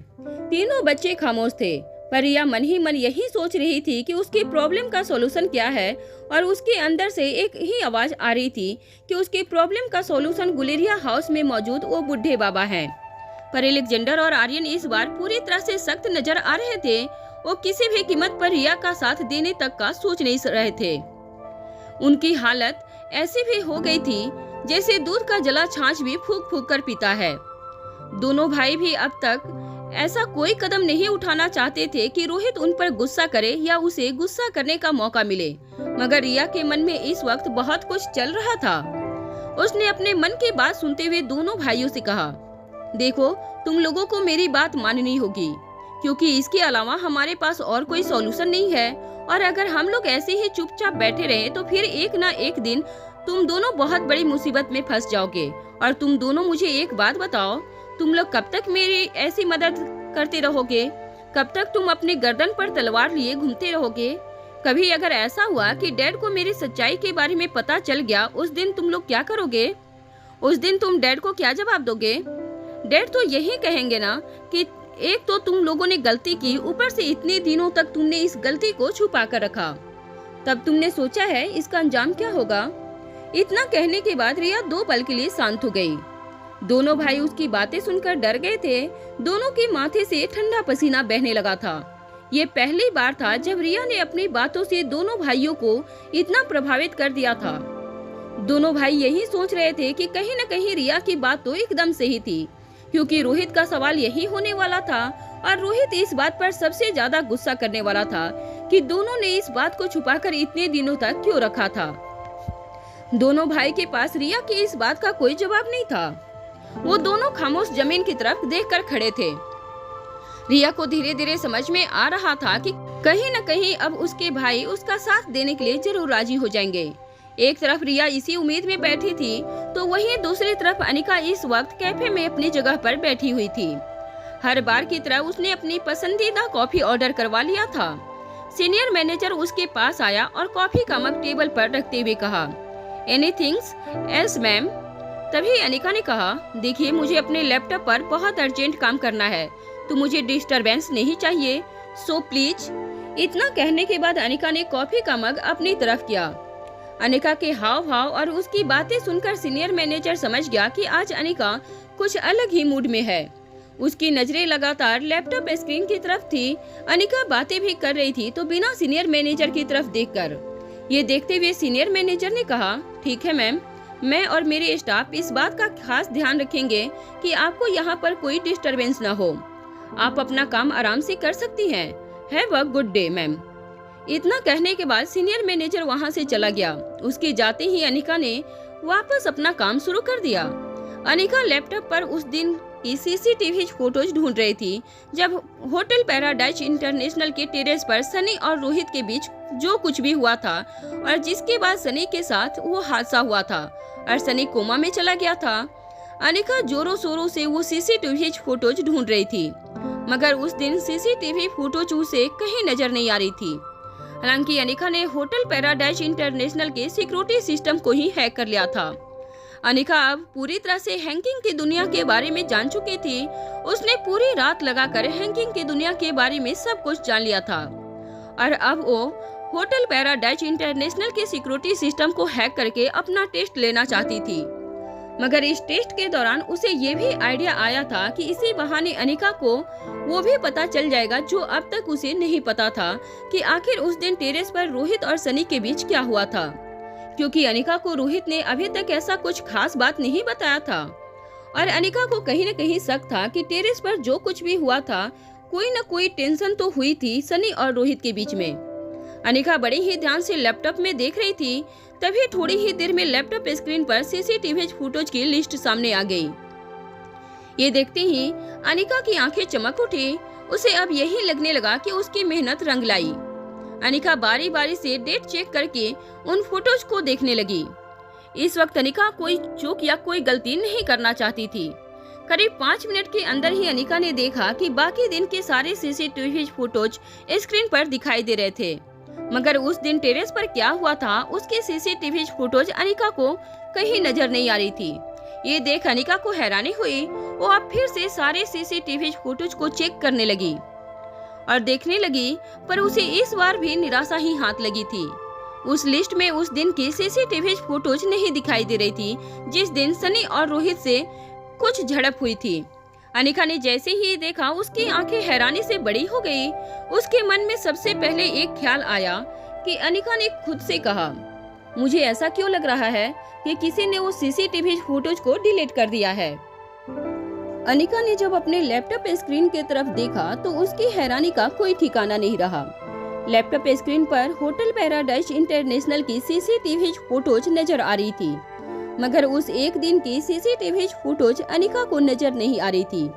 तीनों बच्चे खामोश थे, पर रिया मन ही मन यही सोच रही थी कि उसकी प्रॉब्लम का सॉल्यूशन क्या है, और उसके अंदर से एक ही आवाज आ रही थी कि उसके प्रॉब्लम का सॉल्यूशन गुलेरिया हाउस में मौजूद वो बूढ़े बाबा हैं। पर एलेक्जेंडर और आर्यन इस बार पूरी तरह से सख्त नजर आ रहे थे। वो किसी भी कीमत पर रिया का साथ देने तक का सोच नहीं रहे थे। उनकी हालत ऐसी भी हो गई थी जैसे दूध का जला छाछ भी फूंक फूंक कर पीता है। दोनों भाई भी अब तक ऐसा कोई कदम नहीं उठाना चाहते थे कि रोहित उन पर गुस्सा करे या उसे गुस्सा करने का मौका मिले। मगर रिया के मन में इस वक्त बहुत कुछ चल रहा था। उसने अपने मन की बात सुनते हुए दोनों भाइयों से कहा, देखो तुम लोगों को मेरी बात माननी होगी, क्योंकि इसके अलावा हमारे पास और कोई सॉल्यूशन नहीं है। और अगर हम लोग ऐसे ही चुपचाप बैठे रहे तो फिर एक ना एक दिन तुम दोनों बहुत बड़ी मुसीबत में फंस जाओगे। और तुम दोनों मुझे एक बात बताओ, तुम लोग कब तक मेरी ऐसी मदद करते रहोगे? कब तक तुम अपने गर्दन पर तलवार लिए घूमते रहोगे? कभी अगर ऐसा हुआ कि डैड को मेरी सच्चाई के बारे में पता चल गया, उस दिन तुम लोग क्या करोगे? उस दिन तुम डैड को क्या जवाब दोगे? डैड तो यही कहेंगे ना कि एक तो तुम लोगों ने गलती की, ऊपर से इतने दिनों तक तुमने इस गलती को छुपा कर रखा। तब तुमने सोचा है इसका अंजाम क्या होगा? इतना कहने के बाद रिया 2 पल के लिए शांत हो गई। दोनों भाई उसकी बातें सुनकर डर गए थे। दोनों के माथे से ठंडा पसीना बहने लगा था। ये पहली बार था जब रिया ने अपनी बातों से दोनों भाइयों को इतना प्रभावित कर दिया था। दोनों भाई यही सोच रहे थे कि कहीं न कहीं रिया की बात तो एकदम सही थी, क्योंकि रोहित का सवाल यही होने वाला था और रोहित इस बात पर सबसे ज्यादा गुस्सा करने वाला था कि दोनों ने इस बात को छुपाकर इतने दिनों तक क्यों रखा था। दोनों भाई के पास रिया की इस बात का कोई जवाब नहीं था। वो दोनों खामोश जमीन की तरफ देखकर खड़े थे। रिया को धीरे धीरे समझ में आ रहा था कि कहीं न कहीं अब उसके भाई उसका साथ देने के लिए जरूर राजी हो जाएंगे। एक तरफ रिया इसी उम्मीद में बैठी थी, तो वहीं दूसरी तरफ अनिका इस वक्त कैफे में अपनी जगह पर बैठी हुई थी। हर बार की तरह उसने अपनी पसंदीदा कॉफी ऑर्डर करवा लिया था। सीनियर मैनेजर उसके पास आया और कॉफी का मग टेबल पर रखते हुए कहा, एनीथिंग एल्स मैम? तभी अनिका ने कहा, देखिए मुझे अपने लैपटॉप पर बहुत अर्जेंट काम करना है, तो मुझे डिस्टरबेंस नहीं चाहिए, सो प्लीज। इतना कहने के बाद अनिका ने कॉफी का मग अपनी तरफ किया। अनिका के हाव भाव और उसकी बातें सुनकर सीनियर मैनेजर समझ गया कि आज अनिका कुछ अलग ही मूड में है। उसकी नजरें लगातार लैपटॉप स्क्रीन की तरफ थी। अनिका बातें भी कर रही थी, तो बिना सीनियर मैनेजर की तरफ देखकर। ये देखते हुए सीनियर मैनेजर ने कहा, ठीक है मैम, मैं और मेरे स्टाफ इस बात का खास ध्यान रखेंगे कि आपको यहाँ पर कोई डिस्टरबेंस न हो। आप अपना काम आराम से कर सकती हैं। Have a good day ma'am. इतना कहने के बाद सीनियर मैनेजर वहाँ से चला गया। उसके जाते ही अनिका ने वापस अपना काम शुरू कर दिया। अनिका लैपटॉप पर उस दिन की सीसीटीवी फोटोज ढूंढ रही थी, जब होटल पैराडाइज इंटरनेशनल के टेरेस पर सनी और रोहित के बीच जो कुछ भी हुआ था और जिसके बाद सनी के साथ वो हादसा हुआ था और सनी कोमा में चला गया था। अनिका जोरों शोरों से वो सीसीटीवी फोटोज ढूंढ रही थी, मगर उस दिन सीसीटीवी फोटोज उसे कहीं नजर नहीं आ रही थी। हालांकि अनिका ने होटल पैराडाइज इंटरनेशनल के सिक्योरिटी सिस्टम को ही हैक कर लिया था। अनिका अब पूरी तरह से हैकिंग की दुनिया के बारे में जान चुकी थी। उसने पूरी रात लगाकर हैकिंग की दुनिया के बारे में सब कुछ जान लिया था और अब वो होटल पैराडाइज इंटरनेशनल के सिक्योरिटी सिस्टम को हैक करके अपना टेस्ट लेना चाहती थी। मगर इस टेस्ट के दौरान उसे ये भी आइडिया आया था कि इसी बहाने अनिका को वो भी पता चल जाएगा जो अब तक उसे नहीं पता था कि आखिर उस दिन टेरेस पर रोहित और सनी के बीच क्या हुआ था, क्योंकि अनिका को रोहित ने अभी तक ऐसा कुछ खास बात नहीं बताया था और अनिका को कहीं न कहीं शक था कि टेरेस पर जो कुछ भी हुआ था, कोई न कोई टेंशन तो हुई थी सनी और रोहित के बीच में। अनिका बड़े ही ध्यान से लैपटॉप में देख रही थी, तभी थोड़ी ही देर में लैपटॉप स्क्रीन पर सीसीटीवी फुटेज की लिस्ट सामने आ गई। ये देखते ही अनिका की आंखें चमक उठी। उसे अब यही लगने लगा कि उसकी मेहनत रंग लाई। अनिका बारी बारी से डेट चेक करके उन फोटोज को देखने लगी। इस वक्त अनिका कोई चूक या कोई गलती नहीं करना चाहती थी। करीब 5 मिनट के अंदर ही अनिका ने देखा कि बाकी दिन के सारे सीसीटीवी फुटेज स्क्रीन पर दिखाई दे रहे थे, मगर उस दिन टेरेस पर क्या हुआ था उसके सीसीटीवी फुटेज अनिका को कहीं नजर नहीं आ रही थी। ये देख अनिका को हैरानी हुई। वो अब फिर से सारे सीसीटीवी फुटेज को चेक करने लगी और देखने लगी, पर उसे इस बार भी निराशा ही हाथ लगी थी। उस लिस्ट में उस दिन की सीसीटीवी फुटेज नहीं दिखाई दे रही थी जिस दिन सनी और रोहित से कुछ झड़प हुई थी। अनिका ने जैसे ही देखा उसकी आंखें हैरानी से बड़ी हो गई। उसके मन में सबसे पहले एक ख्याल आया कि अनिका ने खुद से कहा, मुझे ऐसा क्यों लग रहा है कि किसी ने वो सीसीटीवी फुटेज को डिलीट कर दिया है। अनिका ने जब अपने लैपटॉप स्क्रीन की तरफ देखा तो उसकी हैरानी का कोई ठिकाना नहीं रहा। लैपटॉप स्क्रीन पर होटल पैराडाइज इंटरनेशनल की सीसीटीवी फोटोज नजर आ रही थी, मगर उस एक दिन की सीसीटीवी फोटोज अनिका को नजर नहीं आ रही थी,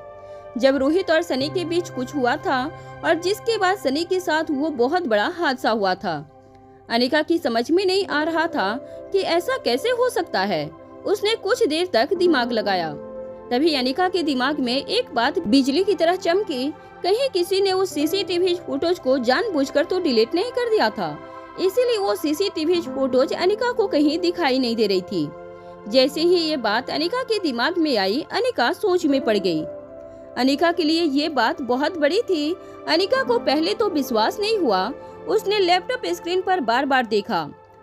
जब रोहित और सनी के बीच कुछ हुआ था और जिसके बाद सनी के साथ वो बहुत बड़ा हादसा हुआ था। अनिका की समझ में नहीं आ रहा था कि ऐसा कैसे हो सकता है। उसने कुछ देर तक दिमाग लगाया, तभी अनिका के दिमाग में एक बात बिजली की तरह चमकी। कहीं किसी ने उस सीसीटीवी फोटोज को जानबूझकर तो डिलीट नहीं कर दिया था, इसीलिए वो सीसीटीवी फोटोज अनिका को कहीं दिखाई नहीं दे रही थी। जैसे ही ये बात अनिका के दिमाग में आई, अनिका सोच में पड़ गई। अनिका के लिए ये बात बहुत बड़ी थी। अनिका को पहले तो विश्वास नहीं हुआ। उसने लैपटॉप स्क्रीन पर बार बार देखा,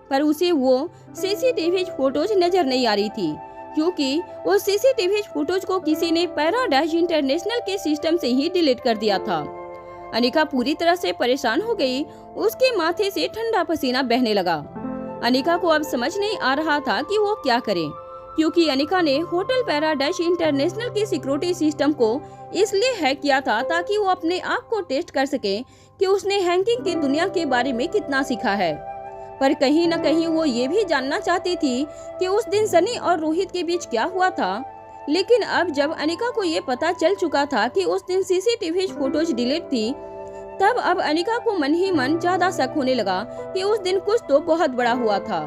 पर उसे वो सीसीटीवी फोटोज नजर नहीं आ रही थी, क्योंकि वो सीसीटीवी फोटोज को किसी ने पैराडाइज इंटरनेशनल के सिस्टम से ही डिलीट कर दिया था। अनिका पूरी तरह से परेशान हो गई। उसके माथे से ठंडा पसीना बहने लगा। अनिका को अब समझ नहीं आ रहा था कि वो क्या करे, क्योंकि अनिका ने होटल पैराडाइज इंटरनेशनल की सिक्योरिटी सिस्टम को इसलिए हैक किया था ताकि वो अपने आप को टेस्ट कर सके कि उसने हैकिंग की दुनिया के बारे में कितना सीखा है। पर कहीं न कहीं वो ये भी जानना चाहती थी कि उस दिन सनी और रोहित के बीच क्या हुआ था। लेकिन अब जब अनिका को ये पता चल चुका था कि उस दिन सीसीटीवी फोटोज डिलीट थी, तब अब अनिका को मन ही मन ज्यादा शक होने लगा कि उस दिन कुछ तो बहुत बड़ा हुआ था।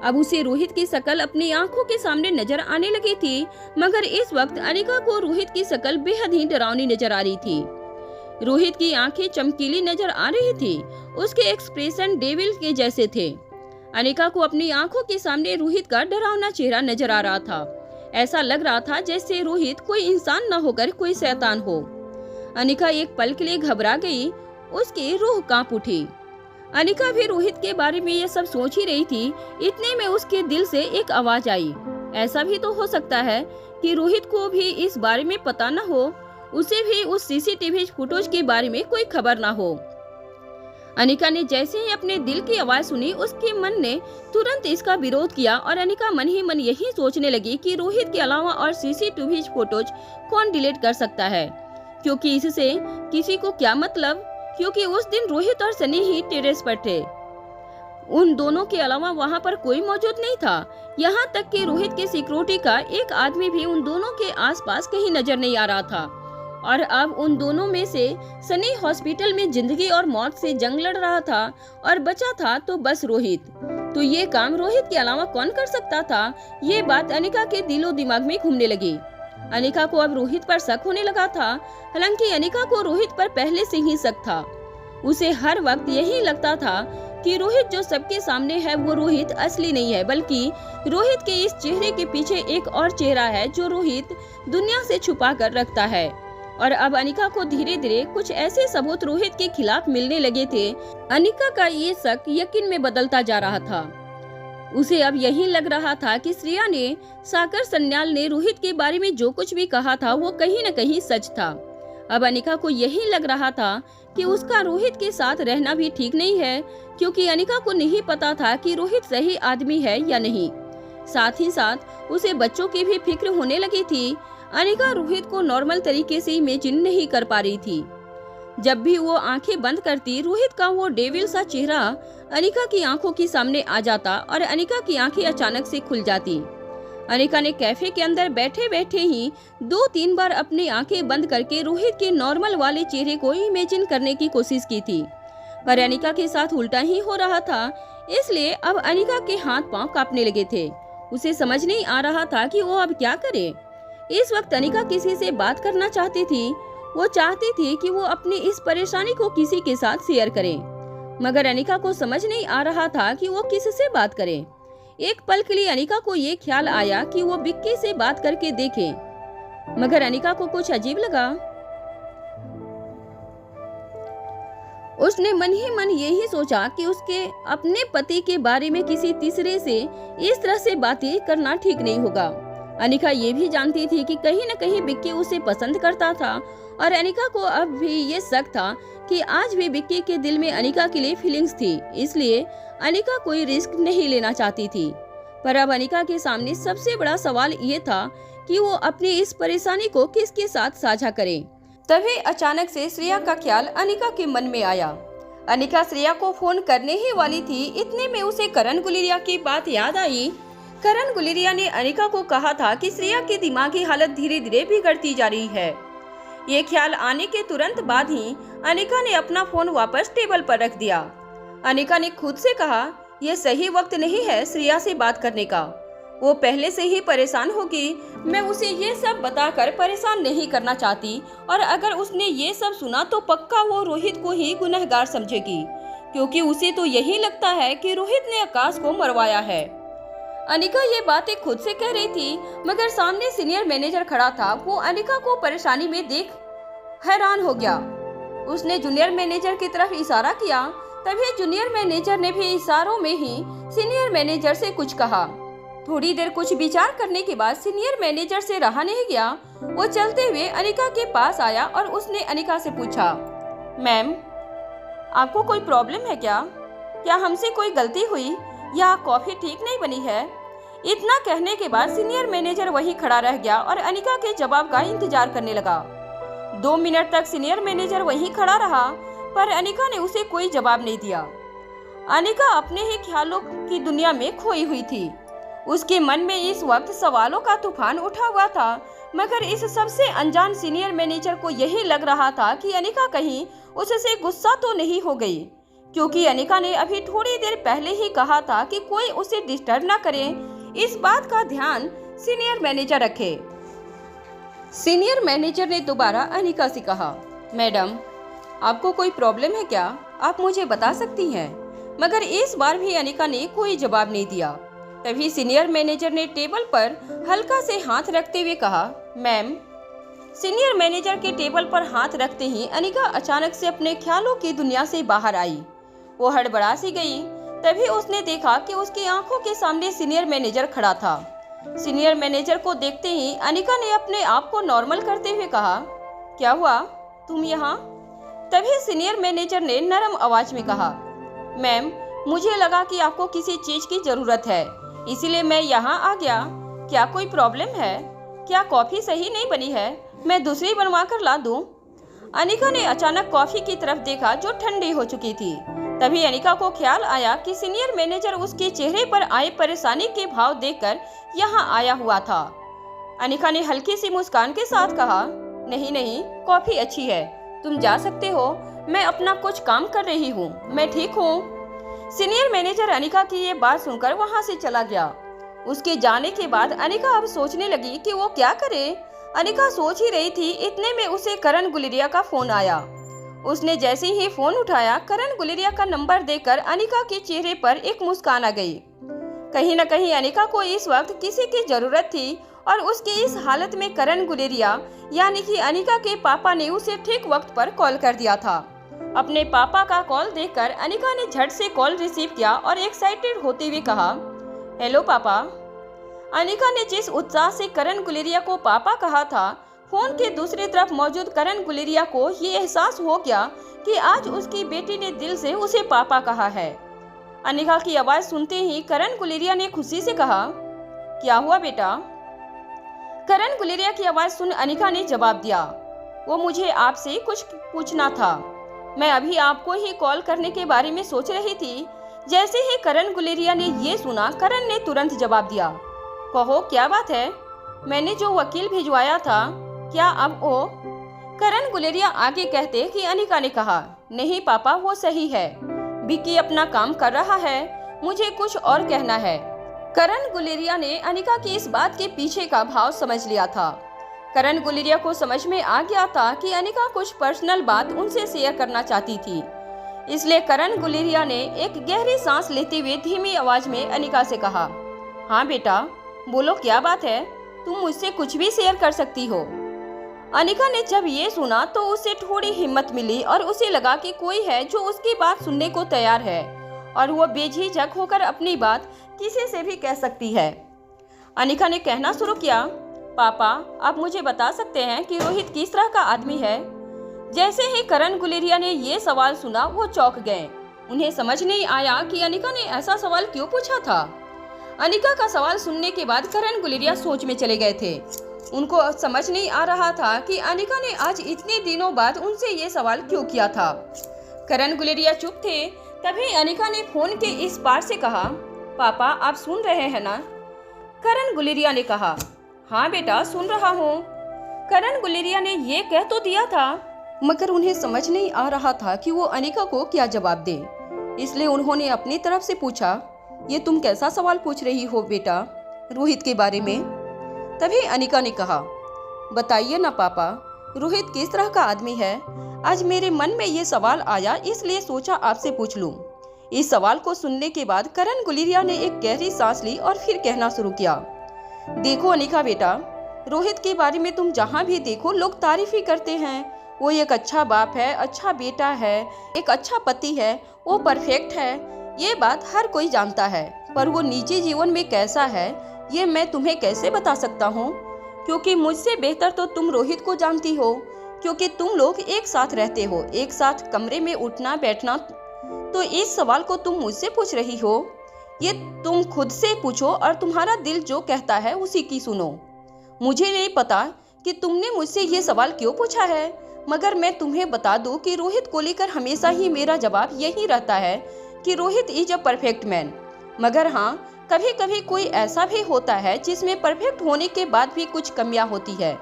अब उसे रोहित की शक्ल अपनी आंखों के सामने नजर आने लगी थी, मगर इस वक्त अनिका को रोहित की शक्ल बेहद ही डरावनी नजर आ रही थी। रोहित की आंखें चमकीली नजर आ रही थी, उसके एक्सप्रेशन डेविल के जैसे थे। अनिका को अपनी आंखों के सामने रोहित का डरावना चेहरा नजर आ रहा था। ऐसा लग रहा था जैसे रोहित कोई इंसान न होकर कोई शैतान हो। अनिका एक पल के लिए घबरा गई, उसकी रूह कांप उठी। अनिका भी रोहित के बारे में ये सब सोच ही रही थी। इतने में उसके दिल से एक आवाज आई। ऐसा भी तो हो सकता है कि रोहित को भी इस बारे में पता न हो, उसे भी उस सीसीटीवी फुटेज के बारे में कोई खबर ना हो। अनिका ने जैसे ही अपने दिल की आवाज सुनी, उसके मन ने तुरंत इसका विरोध किया और अनिका मन ही मन यही सोचने लगी कि रोहित के अलावा और सीसीटीवी फोटोज कौन डिलीट कर सकता है, क्योंकि इससे किसी को क्या मतलब, क्योंकि उस दिन रोहित और सनी ही टेरेस पर थे। उन दोनों के अलावा वहां पर कोई मौजूद नहीं था। यहाँ तक कि रोहित के सिक्योरिटी का एक आदमी भी उन दोनों के आसपास कहीं नजर नहीं आ रहा था। और अब उन दोनों में से सनी हॉस्पिटल में जिंदगी और मौत से जंग लड़ रहा था और बचा था तो बस रोहित। तो ये काम रोहित के अलावा कौन कर सकता था? ये बात अनिका के दिलो दिमाग में घूमने लगी। अनिका को अब रोहित पर शक होने लगा था। हालांकि अनिका को रोहित पर पहले से ही शक था। उसे हर वक्त यही लगता था कि रोहित जो सबके सामने है वो रोहित असली नहीं है, बल्कि रोहित के इस चेहरे के पीछे एक और चेहरा है जो रोहित दुनिया से छुपा कर रखता है। और अब अनिका को धीरे धीरे कुछ ऐसे सबूत रोहित के खिलाफ मिलने लगे थे। अनिका का ये शक यकीन में बदलता जा रहा था। उसे अब यही लग रहा था कि श्रेया ने, सागर सन्याल ने रोहित के बारे में जो कुछ भी कहा था वो कहीं न कहीं सच था। अब अनिका को यही लग रहा था कि उसका रोहित के साथ रहना भी ठीक नहीं है, क्योंकि अनिका को नहीं पता था कि रोहित सही आदमी है या नहीं। साथ ही साथ उसे बच्चों की भी फिक्र होने लगी थी। अनिका रोहित को नॉर्मल तरीके से इमेजिन नहीं कर पा रही थी। जब भी वो आंखें बंद करती, रोहित का वो डेविल सा चेहरा अनिका की आंखों के सामने आ जाता और अनिका की आंखें अचानक से खुल जाती। अनिका ने कैफे के अंदर बैठे बैठे ही 2-3 बार अपनी आंखें बंद करके रोहित के नॉर्मल वाले चेहरे को इमेजिन करने की कोशिश की थी, पर अनिका के साथ उल्टा ही हो रहा था। इसलिए अब अनिका के हाथ पांव कांपने लगे थे। उसे समझ नहीं आ रहा था कि वो अब क्या करे। इस वक्त अनिका किसी से बात करना चाहती थी। वो चाहती थी कि वो अपनी इस परेशानी को किसी के साथ शेयर करे, मगर अनिका को समझ नहीं आ रहा था कि वो किससे बात करे। एक पल के लिए अनिका को ये ख्याल आया कि वो विक्की से बात करके देखे, मगर अनिका को कुछ अजीब लगा। उसने मन ही मन यही सोचा कि उसके अपने पति के बारे में किसी तीसरे से इस तरह से बातें करना ठीक नहीं होगा। अनिका ये भी जानती थी कि कहीं न कहीं विक्की उसे पसंद करता था और अनिका को अब भी ये शक था कि आज भी विक्की के दिल में अनिका के लिए फीलिंग्स थी। इसलिए अनिका कोई रिस्क नहीं लेना चाहती थी। पर अब अनिका के सामने सबसे बड़ा सवाल ये था कि वो अपनी इस परेशानी को किसके साथ साझा करे। तभी अचानक से श्रेया का ख्याल अनिका के मन में आया। अनिका श्रेया को फोन करने ही वाली थी, इतने में उसे करण गुलेरिया की बात याद आई। करण गुलेरिया ने अनिका को कहा था कि श्रेया की दिमागी हालत धीरे धीरे बिगड़ती जा रही है। ये ख्याल आने के तुरंत बाद ही अनिका ने अपना फोन वापस टेबल पर रख दिया। अनिका ने खुद से कहा, यह सही वक्त नहीं है श्रेया से बात करने का। वो पहले से ही परेशान होगी, मैं उसे ये सब बताकर परेशान नहीं करना चाहती, और अगर उसने ये सब सुना तो पक्का वो रोहित को ही गुनहगार समझेगी, क्योंकि उसे तो यही लगता है कि रोहित ने आकाश को मरवाया है। अनिका ये बातें खुद से कह रही थी, मगर सामने सीनियर मैनेजर खड़ा था। वो अनिका को परेशानी में देख हैरान हो गया। उसने जूनियर मैनेजर की तरफ इशारा किया। तभी जूनियर मैनेजर ने भी इशारों में ही सीनियर मैनेजर से कुछ कहा। थोड़ी देर कुछ विचार करने के बाद सीनियर मैनेजर से रहा नहीं गया। वो चलते हुए अनिका के पास आया और उसने अनिका से पूछा, मैम आपको कोई प्रॉब्लम है क्या? क्या हमसे कोई गलती हुई या कॉफी ठीक नहीं बनी है? इतना कहने के बाद सीनियर मैनेजर वहीं खड़ा रह गया और अनिका के जवाब का इंतजार करने लगा। 2 मिनट तक सीनियर मैनेजर वहीं खड़ा रहा, पर अनिका ने उसे कोई जवाब नहीं दिया। अनिका अपने ही ख्यालों की दुनिया में खोई हुई थी। उसके मन में इस वक्त सवालों का तूफान उठा हुआ था, मगर इस सबसे अनजान सीनियर मैनेजर को यही लग रहा था कि अनिका कहीं उससे गुस्सा तो नहीं हो गई, क्योंकि अनिका ने अभी थोड़ी देर पहले ही कहा था कि कोई उसे डिस्टर्ब ना करे। इस बात का ध्यान सीनियर मैनेजर रखे। सीनियर मैनेजर ने दोबारा अनिका से कहा, मैडम आपको कोई प्रॉब्लम है क्या? आप मुझे बता सकती हैं। मगर इस बार भी अनिका ने कोई जवाब नहीं दिया। तभी सीनियर मैनेजर ने टेबल पर हल्का से हाथ रखते हुए कहा, मैम। सीनियर मैनेजर के टेबल पर हाथ रखते ही अनिका अचानक से अपने ख्यालों की दुनिया से बाहर आई। वो हड़बड़ा सी गई। तभी उसने देखा कि उसकी आंखों के सामने सीनियर मैनेजर खड़ा था। सीनियर मैनेजर को देखते ही अनिका ने अपने आप को नॉर्मल करते हुए कहा, क्या हुआ, तुम यहाँ? तभी सीनियर मैनेजर ने नरम आवाज में कहा, मैम मुझे लगा कि आपको किसी चीज की जरूरत है, इसीलिए मैं यहाँ आ गया। क्या कोई प्रॉब्लम है? क्या कॉफी सही नहीं बनी है? मैं दूसरी बनवा कर ला दूं? अनिका ने अचानक कॉफी की तरफ देखा जो ठंडी हो चुकी थी। तभी अनिका को ख्याल आया कि सीनियर मैनेजर उसके चेहरे पर आए परेशानी के भाव देखकर यहाँ आया हुआ था। अनिका ने हल्की सी मुस्कान के साथ कहा, नहीं नहीं, कॉफी अच्छी है, तुम जा सकते हो, मैं अपना कुछ काम कर रही हूँ, मैं ठीक हूँ। सीनियर मैनेजर अनिका की ये बात सुनकर वहाँ से चला गया। उसके जाने के बाद अनिका अब सोचने लगी कि वो क्या करे। अनिका सोच ही रही थी, इतने में उसे करण गुलेरिया का फोन आया। उसने जैसे ही फोन उठाया, करण गुलेरिया का नंबर देकर अनिका के चेहरे पर एक मुस्कान आ गई। कहीं न कहीं अनिका को इस वक्त किसी की जरूरत थी, और उसकी इस हालत में करण गुलेरिया यानी कि अनिका के पापा ने उसे ठीक वक्त पर कॉल कर दिया था। अपने पापा का कॉल देखकर अनिका ने झट से कॉल रिसीव किया और एक्साइटेड होते हुए कहा, हेलो पापा। अनिका ने जिस उत्साह से करण गुलेरिया को पापा कहा था, फोन के दूसरी तरफ मौजूद करण गुलेरिया को ये एहसास हो गया कि आज उसकी बेटी ने दिल से उसे पापा कहा है। अनिका की आवाज सुनते ही करण गुलेरिया ने खुशी से कहा, क्या हुआ बेटा? करण गुलेरिया की आवाज सुन अनिका ने जवाब दिया, वो मुझे आपसे कुछ पूछना था। मैं अभी आपको ही कॉल करने के बारे में सोच रही थी। जैसे ही करण गुलेरिया ने ये सुना, करण ने तुरंत जवाब दिया, कहो क्या बात है? मैंने जो वकील भिजवाया था, क्या अब वो? करण गुलेरिया आगे कहते कि अनिका ने कहा, नहीं पापा, वो सही है, विक्की अपना काम कर रहा है, मुझे कुछ और कहना है। करण गुलेरिया ने अनिका की इस बात के पीछे का भाव समझ लिया था। करण गुलेरिया को समझ में आ गया था कि अनिका कुछ पर्सनल बात उनसे शेयर करना चाहती थी। इसलिए करण गुलेरिया ने एक गहरी सांस लेते हुए धीमी आवाज में अनिका से कहा, हाँ बेटा बोलो, क्या बात है? तुम मुझसे कुछ भी शेयर कर सकती हो। अनिका ने जब ये सुना तो उसे थोड़ी हिम्मत मिली और उसे लगा कि कोई है जो उसकी बात सुनने को तैयार है और वो बेझिझक होकर अपनी बात किसी से भी कह सकती है। अनिका ने कहना शुरू किया, पापा आप मुझे बता सकते हैं कि रोहित किस तरह का आदमी है? जैसे ही करण गुलेरिया ने ये सवाल सुना, वो चौंक गए। उन्हें समझ नहीं आया कि अनिका ने ऐसा सवाल क्यों पूछा था। अनिका का सवाल सुनने के बाद करण गुलेरिया सोच में चले गए थे। उनको समझ नहीं आ रहा था कि अनिका ने आज इतने दिनों बाद उनसे ये सवाल क्यों किया था। करण गुलेरिया चुप थे। तभी अनिका ने फोन के इस पार से कहा, पापा आप सुन रहे हैं ना? करण गुलेरिया ने कहा, हाँ बेटा सुन रहा हूँ। करण गुलेरिया ने ये कह तो दिया था, मगर उन्हें समझ नहीं आ रहा था कि वो अनिका को क्या जवाब दें। इसलिए उन्होंने अपनी तरफ से पूछा, ये तुम कैसा सवाल पूछ रही हो बेटा रोहित के बारे में? तभी अनिका ने कहा, बताइए ना पापा, रोहित किस तरह का आदमी है? आज मेरे मन में ये सवाल आया, इसलिए सोचा आपसे पूछ लूं। इस सवाल को सुनने के बाद करण गुलेरिया ने एक गहरी सांस ली और फिर कहना शुरू किया, देखो अनिका बेटा, रोहित के बारे में तुम जहाँ भी देखो लोग तारीफ ही करते हैं। वो एक अच्छा बाप है, अच्छा बेटा है, एक अच्छा पति है, वो परफेक्ट है, ये बात हर कोई जानता है। पर वो निजी जीवन में कैसा है ये मैं तुम्हें कैसे बता सकता हूँ, क्योंकि मुझसे बेहतर तो तुम रोहित को जानती हो, क्योंकि तुम लोग एक साथ रहते हो, एक साथ कमरे में उठना बैठना। तो इस सवाल को तुम मुझसे पूछ रही हो, ये तुम खुद से पूछो और तुम्हारा दिल जो कहता है उसी की सुनो। मुझे नहीं पता कि तुमने मुझसे ये सवाल क्यों पूछा है, मगर मैं तुम्हें बता दूं कि रोहित को लेकर हमेशा ही मेरा जवाब यही रहता है कि Rohit is a perfect man. मगर हाँ, कभी कभी कोई ऐसा भी होता है जिसमें परफेक्ट होने के बाद भी कुछ कमियां होती है,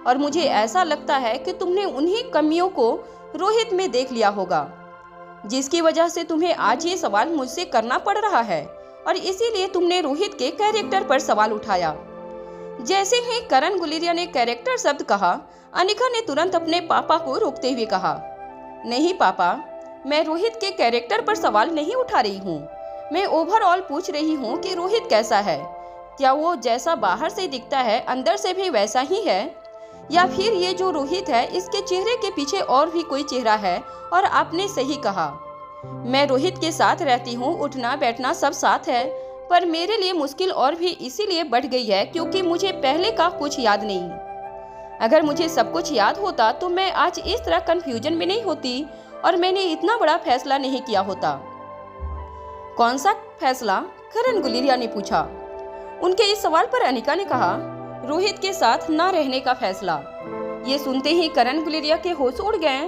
और मुझे ऐसा लगता है कि तुमने उन्हीं कमियों को रोहित में देख लिया होगा, जिसकी वजह से तुम्हें आज ये सवाल मुझसे करना पड़ रहा है, और इसीलिए तुमने रोहित के कैरेक्टर पर सवाल उठाया। जैसे ही करण गुलेरिया ने कैरेक्टर शब्द कहा, अनिका ने तुरंत अपने पापा को रोकते हुए कहा, नहीं पापा, मैं रोहित के कैरेक्टर पर सवाल नहीं उठा रही हूँ। मैं ओवरऑल पूछ रही हूँ कि रोहित कैसा है। क्या वो जैसा बाहर से दिखता है अंदर से भी वैसा ही है, या फिर ये जो रोहित है इसके चेहरे के पीछे और भी कोई चेहरा है? और आपने सही कहा, मैं रोहित के साथ रहती हूँ, उठना बैठना सब साथ है, पर मेरे लिए मुश्किल और भी इसीलिए बढ़ गई है क्योंकि मुझे पहले का कुछ याद नहीं। अगर मुझे सब कुछ याद होता तो मैं आज इस तरह कंफ्यूजन में नहीं होती और मैंने इतना बड़ा फैसला नहीं किया होता। कौन सा फैसला? करण गुलेरिया ने पूछा। उनके इस सवाल पर अनिका ने कहा, रोहित के साथ ना रहने का फैसला। ये सुनते ही करण गुलेरिया के होश उड़ गए।